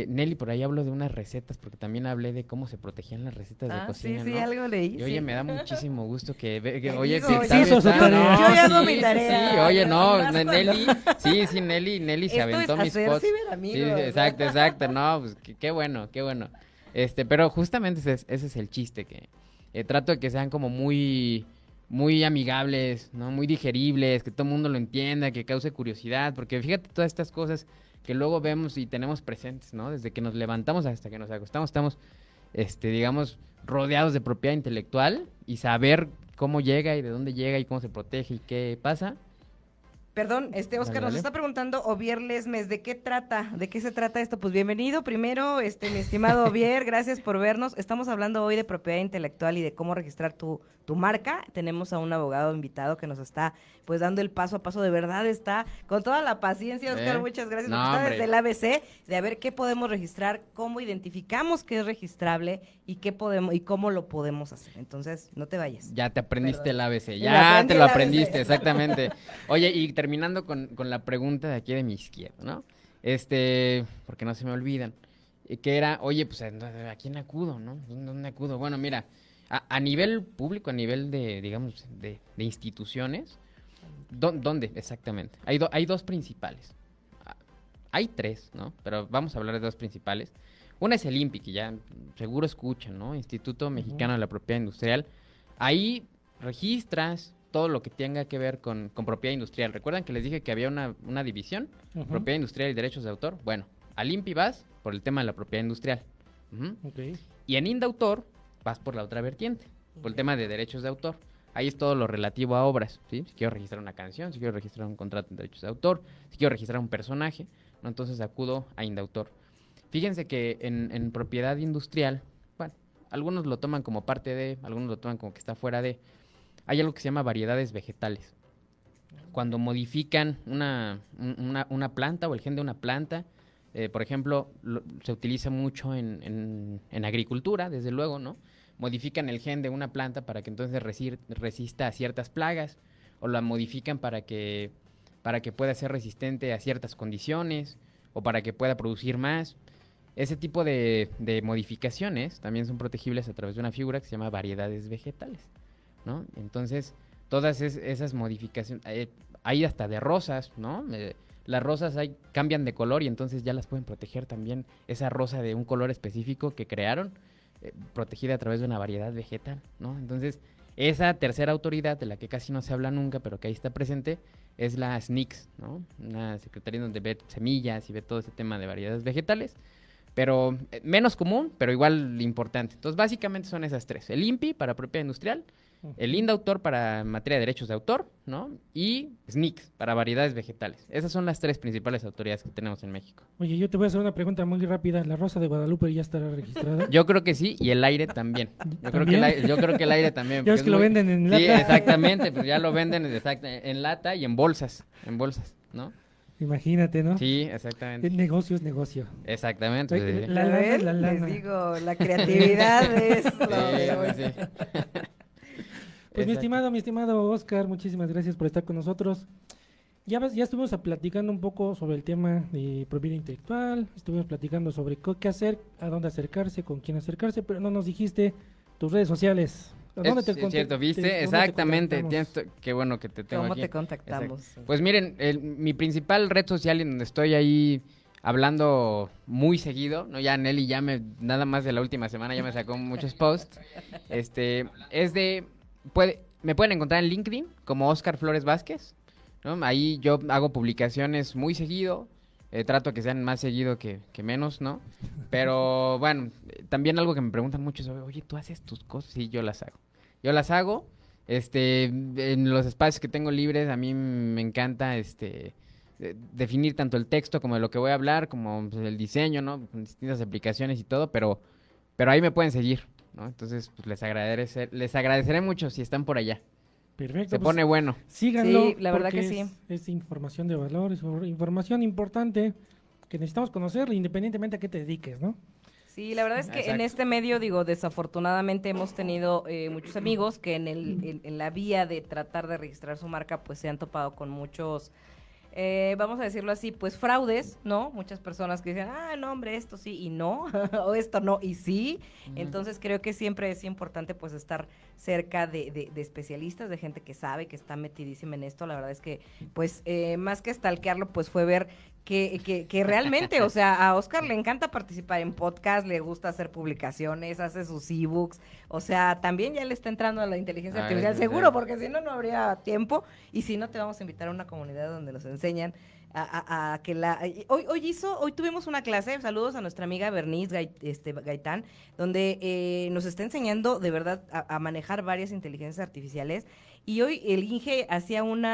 Nelly, por ahí hablo de unas recetas, porque también hablé de cómo se protegían las recetas de Ah, cocina, sí, ¿no? algo leí. Y oye, sí. me da muchísimo gusto que, Te oye, digo, que ya sabes hizo su tanto. tarea. Yo ya hago sí, mi sí, tarea. sí, oye, no, Más cuando- Nelly, Nelly se Esto aventó es mis hacer spots. ciberamigos. Sí, exacto, no, pues qué bueno. Pero justamente ese es el chiste, que trato de que sean como muy amigables, ¿no? Muy digeribles, que todo el mundo lo entienda, que cause curiosidad, porque fíjate todas estas cosas que luego vemos y tenemos presentes, ¿no? Desde que nos levantamos hasta que nos acostamos, estamos, digamos, rodeados de propiedad intelectual, y saber cómo llega y de dónde llega y cómo se protege y qué pasa. Perdón, Oscar nos Dale. está preguntando, Ovier Lesmes, ¿de qué trata? ¿De qué se trata esto? Pues bienvenido primero, mi estimado Ovier, gracias por vernos. Estamos hablando hoy de propiedad intelectual y de cómo registrar tu marca. Tenemos a un abogado invitado que nos está pues dando el paso a paso. De verdad está con toda la paciencia, Oscar, muchas gracias. No, Porque está hombre. desde el ABC de a ver qué podemos registrar, cómo identificamos que es registrable y qué podemos y cómo lo podemos hacer. Entonces, no te vayas. Ya te aprendiste Perdón. el ABC, Me ya aprendí te lo el ABC. aprendiste, exactamente. Oye, y terminando con la pregunta de aquí de mi izquierda, ¿no? Porque no se me olvidan, que era, oye, pues, ¿a quién acudo, no? ¿Dónde acudo? Bueno, mira, a nivel público, a nivel de, digamos, de instituciones, ¿dónde exactamente? Hay dos principales. Hay tres, ¿no? Pero vamos a hablar de dos principales. Una es el INPI, que ya seguro escuchan, ¿no? Instituto Mexicano de la Propiedad Industrial. Ahí registras todo lo que tenga que ver con propiedad industrial. ¿Recuerdan que les dije que había una división? Ujú. Propiedad industrial y derechos de autor. Bueno, al INPI vas por el tema de la propiedad industrial. Ujú. Ok. Y en Indautor vas por la otra vertiente, por el tema de derechos de autor. Ahí es todo lo relativo a obras, ¿sí? Si quiero registrar una canción, si quiero registrar un contrato en derechos de autor, si quiero registrar un personaje, ¿no? Entonces acudo a Indautor. Fíjense que en propiedad industrial, bueno, algunos lo toman como parte de, algunos lo toman como que está fuera de. Hay algo que se llama variedades vegetales. Cuando modifican una planta o el gen de una planta, por ejemplo, se utiliza mucho en agricultura, desde luego, ¿no? Modifican el gen de una planta para que entonces resista a ciertas plagas, o la modifican para que pueda ser resistente a ciertas condiciones, o para que pueda producir más. Ese tipo de modificaciones también son protegibles a través de una figura que se llama variedades vegetales, ¿no? Entonces, todas esas modificaciones, hay hasta de rosas, ¿no? Las rosas cambian de color y entonces ya las pueden proteger también, esa rosa de un color específico que crearon, protegida a través de una variedad vegetal, ¿no? Entonces, esa tercera autoridad de la que casi no se habla nunca, pero que ahí está presente, es la SNICS, ¿no? Una secretaría donde ve semillas y ve todo ese tema de variedades vegetales, pero menos común, pero igual importante. Entonces, básicamente son esas tres. El INPI para propiedad industrial, el INDAUTOR para materia de derechos de autor, ¿no? Y SNICS para variedades vegetales. Esas son las tres principales autoridades que tenemos en México. Oye, yo te voy a hacer una pregunta muy rápida. ¿La Rosa de Guadalupe ya estará registrada? Yo creo que sí, y el aire también. Yo creo que el aire también. Ya ves porque que lo venden en Sí, lata. exactamente, pues ya lo venden en lata y en bolsas, ¿no? Imagínate, ¿no? Sí, exactamente. El negocio es negocio. Exactamente. Oye, pues, sí. La lana es la lana. Les digo, la creatividad es lo de hoy. Sí, sí. Pues mi Exacto. estimado Oscar, muchísimas gracias por estar con nosotros. Ya estuvimos platicando un poco sobre el tema de propiedad intelectual, estuvimos platicando sobre qué hacer, a dónde acercarse, con quién acercarse, pero no nos dijiste tus redes sociales. ¿A dónde Es cierto, ¿viste? dónde te Exactamente. contactamos? Qué bueno que te tengo ¿Cómo aquí. te contactamos? Exacto. Pues miren, mi principal red social en donde estoy ahí hablando muy seguido, ¿no? Ya Nelly nada más de la última semana ya me sacó muchos posts. Me pueden encontrar en LinkedIn como Oscar Flores Vázquez, ¿no? Ahí yo hago publicaciones muy seguido, trato que sean más seguido que menos, ¿no? Pero bueno, también algo que me preguntan mucho es, oye, ¿tú haces tus cosas? Sí, yo las hago. Yo las hago, en los espacios que tengo libres, a mí me encanta, definir tanto el texto como de lo que voy a hablar, como pues, el diseño, ¿no? Con distintas aplicaciones y todo, pero ahí me pueden seguir, ¿no? Entonces, pues les agradeceré mucho si están por allá. Perfecto. Se pues, pone bueno. síganlo. Sí, la verdad porque que sí. Es información de valor, es información importante que necesitamos conocer independientemente a qué te dediques, ¿no? Sí, la verdad es que en Exacto. este medio, digo, desafortunadamente hemos tenido muchos amigos que en la vía de tratar de registrar su marca, pues se han topado con muchos, vamos a decirlo así, pues fraudes, ¿no? Muchas personas que dicen, no, hombre, esto sí y no, o esto no y sí. Entonces creo que siempre es importante pues estar cerca de especialistas, de gente que sabe, que está metidísima en esto. La verdad es que pues más que stalkearlo, pues fue ver que realmente, o sea, a Oscar le encanta participar en podcast, le gusta hacer publicaciones, hace sus ebooks, o sea, también ya le está entrando a la inteligencia artificial, sí, seguro, sí. porque si no, no habría tiempo, y si no, te vamos a invitar a una comunidad donde nos enseñan a que hoy tuvimos una clase, saludos a nuestra amiga Bernice Gaitán, donde nos está enseñando de verdad a manejar varias inteligencias artificiales. Y hoy el Inge hacía un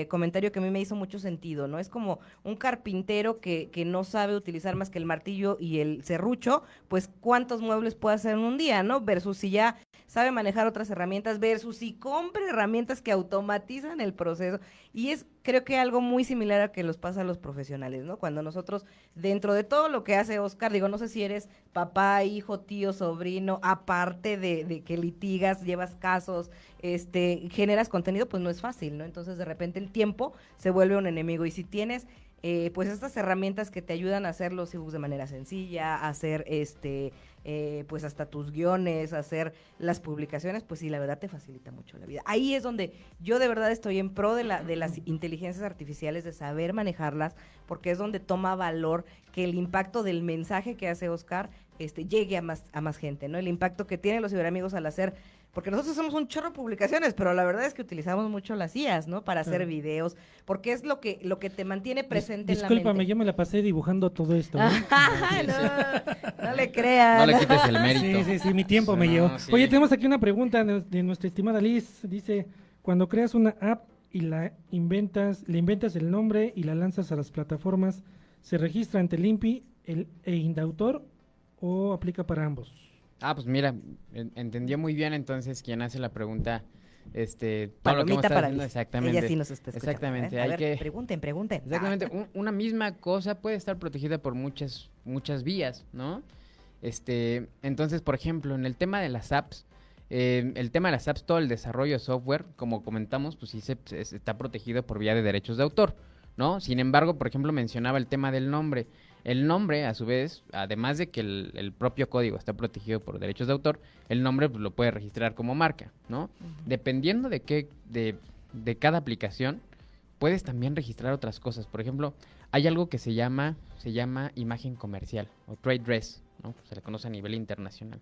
comentario que a mí me hizo mucho sentido, ¿no? Es como un carpintero que no sabe utilizar más que el martillo y el serrucho, pues cuántos muebles puede hacer en un día, ¿no? Versus si ya sabe manejar otras herramientas, versus si compra herramientas que automatizan el proceso. Y es, creo que algo muy similar a que los pasa a los profesionales, ¿no? Cuando nosotros, dentro de todo lo que hace Oscar, digo, no sé si eres papá, hijo, tío, sobrino, aparte de que litigas, llevas casos, generas contenido, pues no es fácil, ¿no? Entonces de repente el tiempo se vuelve un enemigo y si tienes pues estas herramientas que te ayudan a hacer los ebooks de manera sencilla, a hacer pues hasta tus guiones, a hacer las publicaciones, pues sí, la verdad te facilita mucho la vida. Ahí es donde yo de verdad estoy en pro de las inteligencias artificiales, de saber manejarlas, porque es donde toma valor que el impacto del mensaje que hace Oscar llegue a más gente, ¿no? El impacto que tienen los ciberamigos al hacer, porque nosotros hacemos un chorro de publicaciones, pero la verdad es que utilizamos mucho las IAs, ¿no? Para hacer videos, porque es lo que te mantiene presente en la mente. Discúlpame, yo me la pasé dibujando todo esto, ¿no? No le creas. No le quites el mérito. Sí, mi tiempo me No, llevó. sí. Oye, tenemos aquí una pregunta de nuestra estimada Liz. Dice, cuando creas una app y le inventas el nombre y la lanzas a las plataformas, ¿se registra ante el INPI e Indautor o aplica para ambos? Pues mira, entendió muy bien entonces quien hace la pregunta, todo lo que hemos Palomita estado para haciendo, Liz. exactamente. Ella sí nos está escuchando. Exactamente, A hay ver, que... pregunten. Exactamente, una misma cosa puede estar protegida por muchas vías, ¿no? Entonces, por ejemplo, en el tema de las apps, todo el desarrollo de software, como comentamos, pues sí está protegido por vía de derechos de autor, ¿no? Sin embargo, por ejemplo, mencionaba el tema del nombre. El nombre, a su vez, además de que el propio código está protegido por derechos de autor, el nombre pues, lo puede registrar como marca, ¿no? Dependiendo de cada aplicación, puedes también registrar otras cosas. Por ejemplo, hay algo que se llama imagen comercial o trade dress, ¿no? Se le conoce a nivel internacional.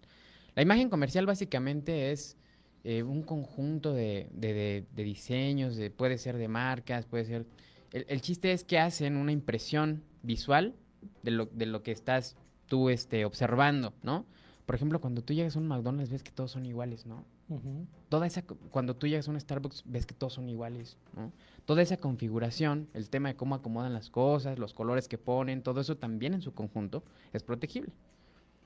La imagen comercial básicamente es un conjunto de diseños, puede ser de marcas, puede ser... El chiste es que hacen una impresión visual de lo que estás tú observando, ¿no? Por ejemplo, cuando tú llegas a un McDonald's ves que todos son iguales, ¿no? Ujú. Cuando tú llegas a un Starbucks ves que todos son iguales, ¿no? Toda esa configuración, el tema de cómo acomodan las cosas, los colores que ponen, todo eso también en su conjunto es protegible.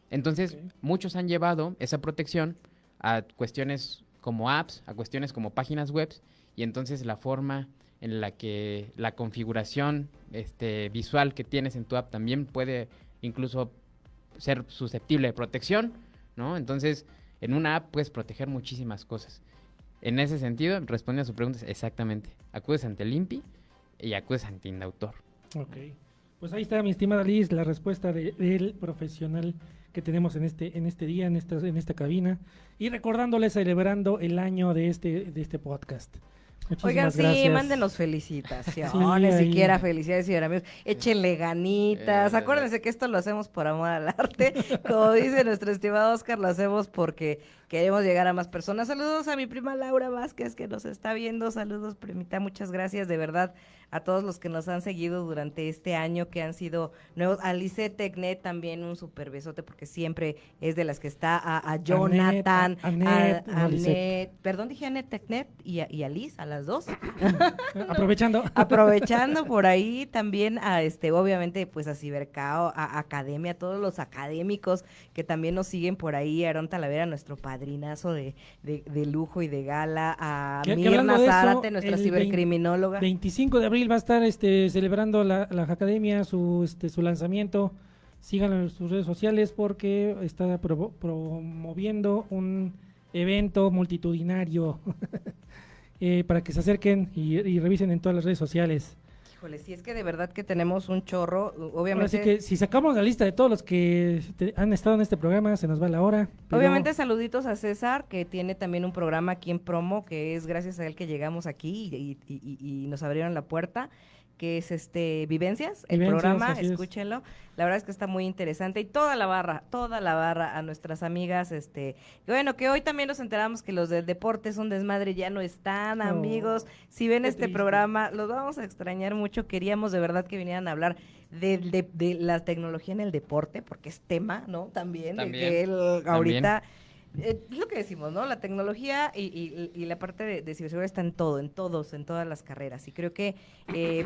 Entonces, Ok. muchos han llevado esa protección a cuestiones como apps, a cuestiones como páginas web, y entonces la forma en la que la configuración visual que tienes en tu app también puede incluso ser susceptible de protección, ¿no? Entonces, en una app puedes proteger muchísimas cosas. En ese sentido, responde a su pregunta exactamente. Acudes ante el INPI y acudes ante Indautor. Ok. Pues ahí está, mi estimada Liz, la respuesta del profesional que tenemos en este día, en esta cabina. Y recordándoles, celebrando el año de este podcast. Oigan, Muchísimas sí, gracias. mándenos felicitaciones, Sí, ahí. siquiera felicidades, ciberamigos. Échenle ganitas. Acuérdense que esto lo hacemos por amor al arte. Como dice nuestro estimado Oscar, lo hacemos porque queremos llegar a más personas. Saludos a mi prima Laura Vázquez que nos está viendo. Saludos, primita. Muchas gracias, de verdad, a todos los que nos han seguido durante este año, que han sido nuevos. A Lisette Tecnet también un super besote porque siempre es de las que está. A Jonathan, Anet, a no, Lisette. Anet. Perdón, dije Anet Tecnet y a Liz, a las dos. Aprovechando. Aprovechando por ahí también a obviamente pues a Cibercao, a Academia, a todos los académicos que también nos siguen por ahí, a Aarón Talavera, nuestro padrinazo de lujo y de gala, a Que Mirna hablando de eso, Zárate, nuestra el cibercriminóloga. 25 de abril va a estar celebrando la Academia su lanzamiento. Síganlo en sus redes sociales porque está promoviendo un evento multitudinario para que se acerquen y revisen en todas las redes sociales. Híjole, sí, es que de verdad que tenemos un chorro, Ahora obviamente. sí que si sacamos la lista de todos los que han estado en este programa, se nos va la hora. Pero Obviamente saluditos a César, que tiene también un programa aquí en Promo, que es gracias a él que llegamos aquí y nos abrieron la puerta, que es Vivencias, el Vivencias, programa, así es. escúchenlo. La verdad es que está muy interesante y toda la barra a nuestras amigas, que bueno, que hoy también nos enteramos que los del deporte es un desmadre, ya no están, Oh, amigos. Si ven qué este triste. programa, los vamos a extrañar mucho. Queríamos de verdad que vinieran a hablar de la tecnología en el deporte, porque es tema, ¿no? También, de También, que él ahorita... es lo que decimos, ¿no? La tecnología y la parte de ciberseguridad está en todo, en todas las carreras. Y creo que,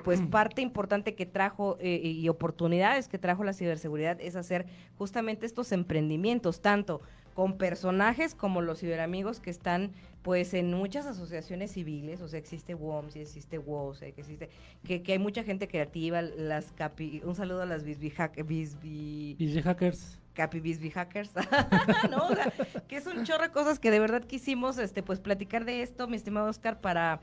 pues, parte importante que trajo y oportunidades que trajo la ciberseguridad es hacer justamente estos emprendimientos, tanto con personajes como los ciberamigos que están, pues, en muchas asociaciones civiles. O sea, existe WOMS, existe WOS, que existe, que hay mucha gente creativa, un saludo a las Bisbee Hackers. Capi Bisbee Hackers, ¿no? O sea, que es un chorro de cosas que de verdad quisimos, pues, platicar de esto, mi estimado Oscar, para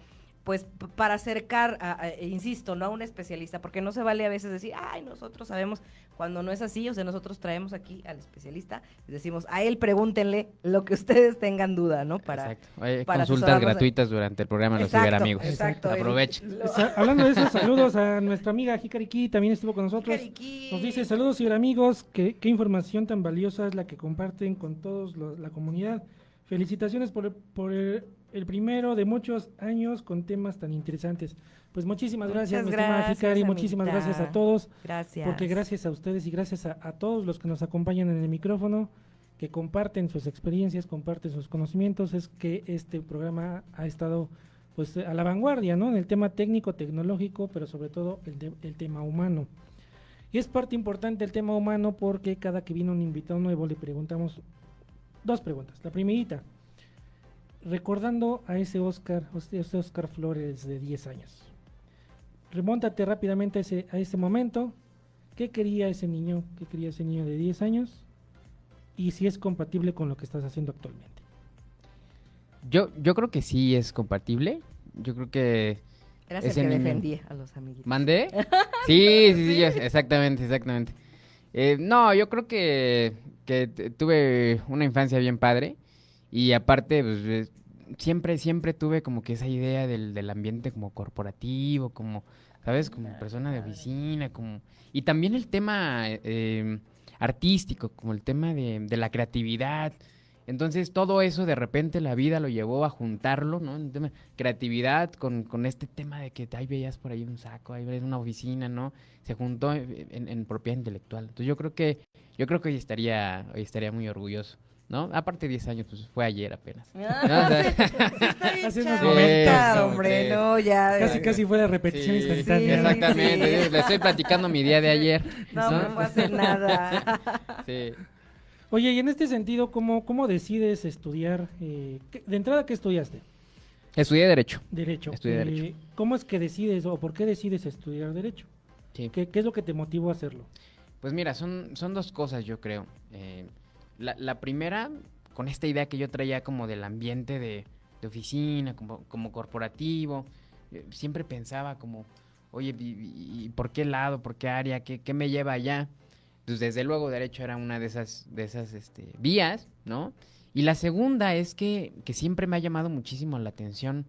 acercar, insisto, ¿no? A un especialista, porque no se vale a veces decir, ay, nosotros sabemos, cuando no es así. O sea, nosotros traemos aquí al especialista, les decimos, a él pregúntenle lo que ustedes tengan duda, ¿no? Exacto. Hay para consultas asesorarnos. gratuitas durante el programa de los Exacto, ciberamigos. exacto. Aprovechen. Hablando de eso, saludos a nuestra amiga Hikariki, también estuvo con nosotros. Hikariki. Nos dice, saludos ciberamigos, qué información tan valiosa es la que comparten con todos la comunidad. Felicitaciones por el primero de muchos años con temas tan interesantes. Pues muchísimas gracias, mi estimada gracias, Hikari, muchísimas amiguita. gracias a todos. Gracias. Porque gracias a ustedes y gracias a todos los que nos acompañan en el micrófono, que comparten sus experiencias, comparten sus conocimientos, es que este programa ha estado pues a la vanguardia, ¿no? En el tema técnico, tecnológico, pero sobre todo el tema humano. Y es parte importante el tema humano porque cada que viene un invitado nuevo le preguntamos dos preguntas. La primerita, recordando a ese Oscar Flores de 10 años. Remóntate rápidamente a ese momento. ¿Qué quería ese niño? ¿Qué quería ese niño de 10 años? Y si es compatible con lo que estás haciendo actualmente. Yo creo que sí es compatible. Yo creo que... Eras el ese que niño- defendía a los amiguitos. ¿Mandé? Sí, exactamente. No, yo creo que tuve una infancia bien padre. Y aparte, pues, siempre tuve como que esa idea del ambiente como corporativo, como, ¿sabes? Como persona de oficina, como... Y también el tema artístico, como el tema de la creatividad. Entonces, todo eso de repente la vida lo llevó a juntarlo, ¿no? En tema de creatividad con este tema de que ahí veías por ahí un saco, ahí ves una oficina, ¿no? Se juntó en propiedad intelectual. Entonces, yo creo que hoy estaría muy orgulloso, ¿no? Aparte 10 años, pues fue ayer apenas. ¿No? O sea, Sí, está bien Hace unos chavita, momentos. hombre, Sí. no, ya. Casi fue la repetición sí, instantánea. exactamente. Sí. Le estoy platicando mi día de ayer. No, no puedo hacer nada. Sí. Oye, y en este sentido, ¿cómo decides estudiar? De entrada, ¿qué estudiaste? Estudié Derecho. Derecho. Estudié Derecho. ¿Cómo es que decides o por qué decides estudiar Derecho? Sí. ¿Qué es lo que te motivó a hacerlo? Pues mira, son dos cosas, yo creo. La primera, con esta idea que yo traía como del ambiente de oficina, como corporativo, siempre pensaba como, oye, ¿y por qué lado, por qué área, qué me lleva allá? Pues desde luego Derecho era una de esas vías, ¿no? Y la segunda es que siempre me ha llamado muchísimo la atención.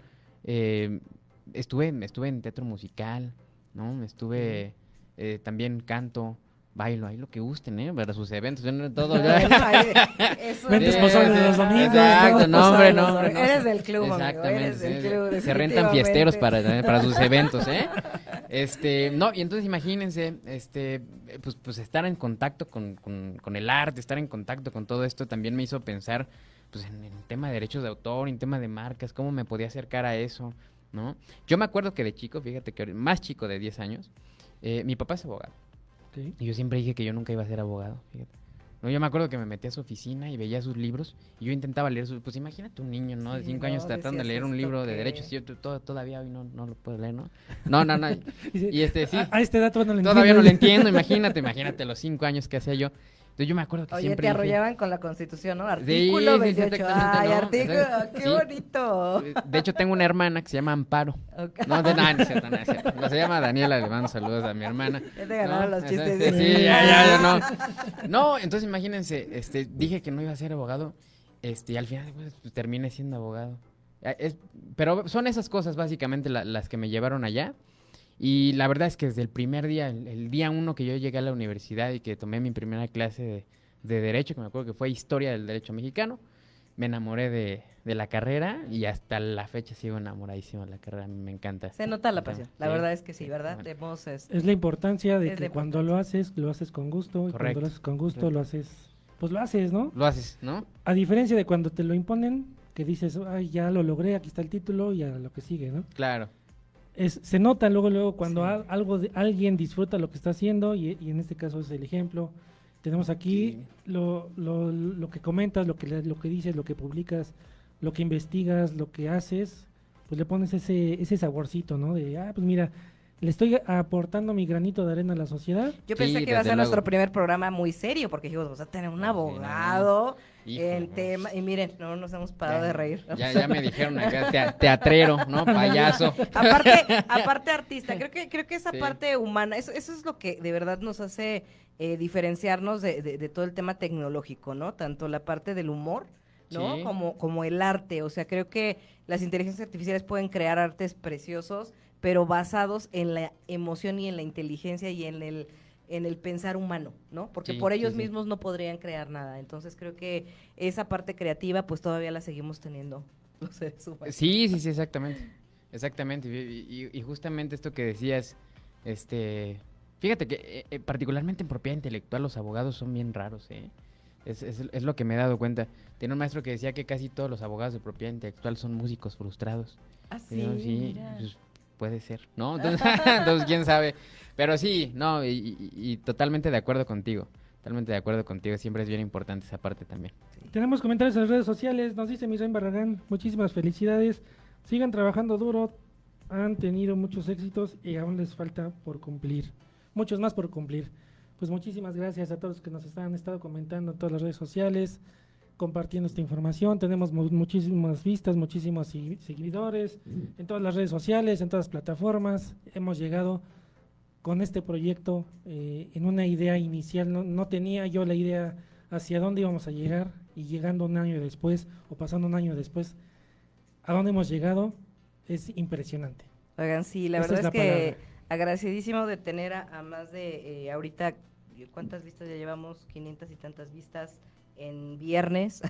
Estuve en teatro musical, ¿no? También canto, bailo, ahí lo que gusten, para sus eventos, todo. Ventes pozole los domingos. Exacto, no, hombre, no. Pozole los hombre, domingos. no. Eres del club, amigo, Exactamente, eres del sí, club, se rentan fiesteros definitivamente. para sus eventos, No, y entonces imagínense, pues estar en contacto con el arte, estar en contacto con todo esto también me hizo pensar, pues en tema de derechos de autor, en tema de marcas, cómo me podía acercar a eso, ¿no? Yo me acuerdo que de chico, fíjate que más chico de 10 años, mi papá es abogado. Ok. Y yo siempre dije que yo nunca iba a ser abogado, fíjate. No, yo me acuerdo que me metí a su oficina y veía sus libros y yo intentaba leer pues imagínate un niño, ¿no? De Sí, 5 años no, tratando de decías leer un esto libro de que- derechos y yo todavía hoy no lo puedo leer, ¿no? No. Dice, Y sí, a esta edad todavía no lo todavía no lo entiendo. entiendo, imagínate los 5 años que hacía yo. Entonces yo me acuerdo que Oye, siempre te dije, arrollaban con la Constitución, ¿no? Artículo sí, 28. exactamente, Ay, ¿no? artículo, Exacto. qué Sí. bonito. De hecho tengo una hermana que se llama Amparo. Ok. No, no es cierto, no es cierto. No, se llama Daniela, le mando saludos a mi hermana. Ya te ganaron ¿no? los chistes. Sí, de- sí, ya, no. No, entonces imagínense, dije que no iba a ser abogado, y al final pues, terminé siendo abogado. Pero son esas cosas básicamente las que me llevaron allá. Y la verdad es que desde el primer día, el día 1 que yo llegué a la universidad y que tomé mi primera clase de Derecho, que me acuerdo que fue Historia del Derecho Mexicano, me enamoré de la carrera y hasta la fecha sigo enamoradísimo de la carrera, me encanta. Se nota la Me encanta. pasión. La Sí, verdad es que sí, sí, ¿verdad? bueno. Hemos, Es la importancia de Es que la cuando lo haces con gusto. Y cuando Correcto, lo haces con gusto, correcto. lo haces, pues lo haces, ¿no? Lo haces, ¿no? A diferencia de cuando te lo imponen, que dices, ay, ya lo logré, aquí está el título y a lo que sigue, ¿no? Claro. Se nota luego cuando Sí. alguien disfruta lo que está haciendo y en este caso es el ejemplo. Tenemos aquí Sí. lo que comentas, lo que dices, lo que publicas, lo que investigas, lo que haces, pues le pones ese saborcito, ¿no? De, pues mira, le estoy aportando mi granito de arena a la sociedad. Yo Sí, pensé que iba a desde ser nuestro luego. primer programa muy serio, porque dijimos, vamos a tener un Sí, abogado Híjole, en no. tema. Y miren, no nos hemos parado de reír. Ya me dijeron acá, teatrero, ¿no? Payaso. Aparte artista, creo que esa Sí. parte humana, eso es lo que de verdad nos hace diferenciarnos de todo el tema tecnológico, ¿no? Tanto la parte del humor, ¿no? Sí. Como el arte, o sea, creo que las inteligencias artificiales pueden crear artes preciosos, pero basados en la emoción y en la inteligencia y en el pensar humano, ¿no? Porque Sí, por ellos sí, sí. mismos no podrían crear nada. Entonces creo que esa parte creativa pues todavía la seguimos teniendo los seres humanos. Sí, exactamente. Exactamente. Y justamente esto que decías, fíjate que particularmente en propiedad intelectual los abogados son bien raros, ¿eh? Es lo que me he dado cuenta. Tiene un maestro que decía que casi todos los abogados de propiedad intelectual son músicos frustrados. Ah, Y yo, sí, mira. pues, puede ser, ¿no? Entonces, quién sabe. Pero sí, no, y totalmente de acuerdo contigo. Totalmente de acuerdo contigo. Siempre es bien importante esa parte también. Tenemos comentarios en las redes sociales, nos dice Misraim Barragán, muchísimas felicidades, sigan trabajando duro, han tenido muchos éxitos y aún les falta por cumplir, muchos más por cumplir. Pues muchísimas gracias a todos los que nos han estado comentando en todas las redes sociales, compartiendo esta información, tenemos muchísimas vistas, muchísimos seguidores en todas las redes sociales, en todas las plataformas, hemos llegado con este proyecto en una idea inicial, no tenía yo la idea hacia dónde íbamos a llegar y llegando un año después o pasando un año después, a dónde hemos llegado es impresionante. Oigan, sí, la Esa verdad es es, la que palabra. agradecidísimo de tener a más de ahorita, ¿cuántas vistas ya llevamos? 500 y tantas vistas en viernes,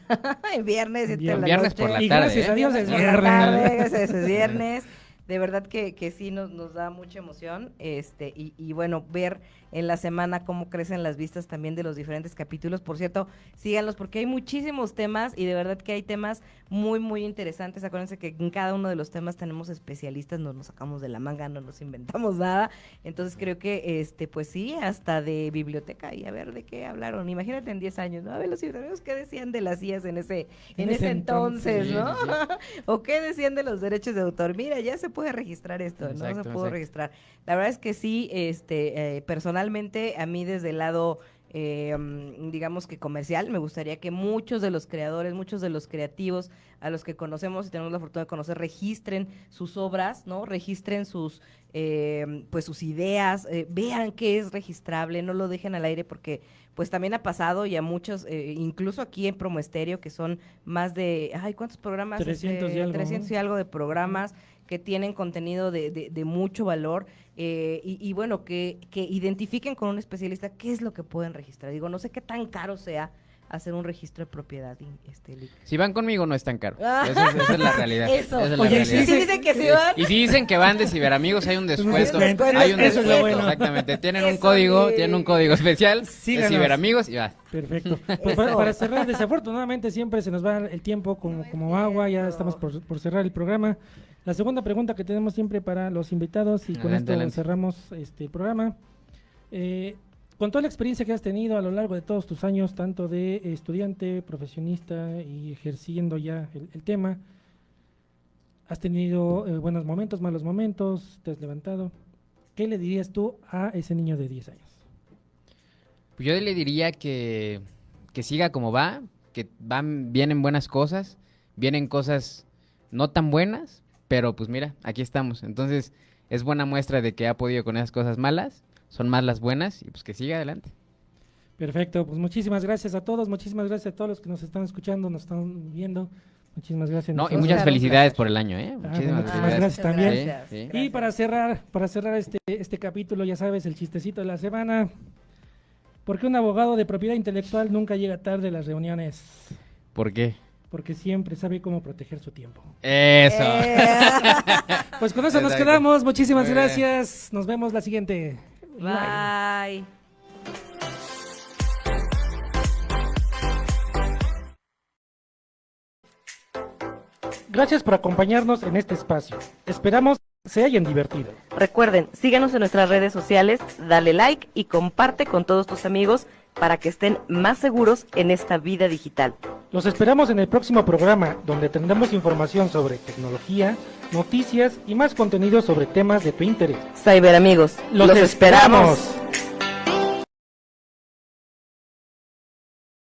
en viernes, siete de la Viernes noche. por la Y tarde. gracias a Dios es Por la tarde, viernes. es viernes. De verdad que sí nos da mucha emoción, y bueno, ver en la semana cómo crecen las vistas también de los diferentes capítulos. Por cierto, síganlos porque hay muchísimos temas y de verdad que hay temas muy, muy interesantes. Acuérdense que en cada uno de los temas tenemos especialistas, no nos sacamos de la manga, no nos inventamos nada. Entonces creo que, pues sí, hasta de biblioteca y a ver de qué hablaron. Imagínate en 10 años, ¿no? A ver los ciudadanos qué decían de las IAs en ese entonces, Sí, ¿no? sí, sí. O qué decían de los derechos de autor. Mira, ya se puede registrar esto, no se Exacto, pudo exacto. registrar. La verdad es que sí, personalmente a mí desde el lado, digamos que comercial, me gustaría que muchos de los creadores, muchos de los creativos a los que conocemos y tenemos la fortuna de conocer, registren sus obras, ¿no? Registren sus, pues sus ideas, vean qué es registrable, no lo dejen al aire porque pues también ha pasado y a muchos, incluso aquí en Promo Estéreo, que son más de, ¿cuántos programas? 300 y algo, 300 y algo de programas que tienen contenido de mucho valor, y bueno, que identifiquen con un especialista qué es lo que pueden registrar. Digo, no sé qué tan caro sea hacer un registro de propiedad, Lick. Si van conmigo no es tan caro. Esa es la realidad. Eso. Esa es la Oye, realidad. Y si dicen que sí van, Y si dicen que van de ciberamigos, hay un descuento. descuento. Hay un Eso es lo descuento, bueno. exactamente. Tienen un Eso, código, sí. tienen un código especial de Síganos. ciberamigos y va. Perfecto. Pues Eso. para cerrar, desafortunadamente siempre se nos va el tiempo como agua, ya estamos por cerrar el programa. La segunda pregunta que tenemos siempre para los invitados, y con Adelante, esto adelante. cerramos el programa. Con toda la experiencia que has tenido a lo largo de todos tus años, tanto de estudiante, profesionista y ejerciendo ya el tema, has tenido buenos momentos, malos momentos, te has levantado. ¿Qué le dirías tú a ese niño de 10 años? Pues yo le diría que siga como va, que vienen buenas cosas, vienen cosas no tan buenas, pero pues mira, aquí estamos. Entonces es buena muestra de que ha podido con esas cosas malas, son más las buenas y pues que siga adelante. Perfecto, pues muchísimas gracias a todos, muchísimas gracias a todos los que nos están escuchando, nos están viendo. Muchísimas gracias. No, y Nosotros- muchas Claro, felicidades claro. por el año, ¿eh? Muchísimas muchísimas gracias. gracias también. Gracias. Sí, sí. Y para cerrar este capítulo, ya sabes, el chistecito de la semana. ¿Por qué un abogado de propiedad intelectual nunca llega tarde a las reuniones? ¿Por qué? Porque siempre sabe cómo proteger su tiempo. Eso. Pues con eso nos Exacto. quedamos. Muchísimas Muy bien. gracias. Nos vemos la siguiente. Bye. Gracias por acompañarnos en este espacio. Esperamos se hayan divertido. Recuerden, síganos en nuestras redes sociales, dale like y comparte con todos tus amigos para que estén más seguros en esta vida digital. Los esperamos en el próximo programa, donde tendremos información sobre tecnología, noticias y más contenido sobre temas de tu interés. Cyberamigos, ¡Los esperamos!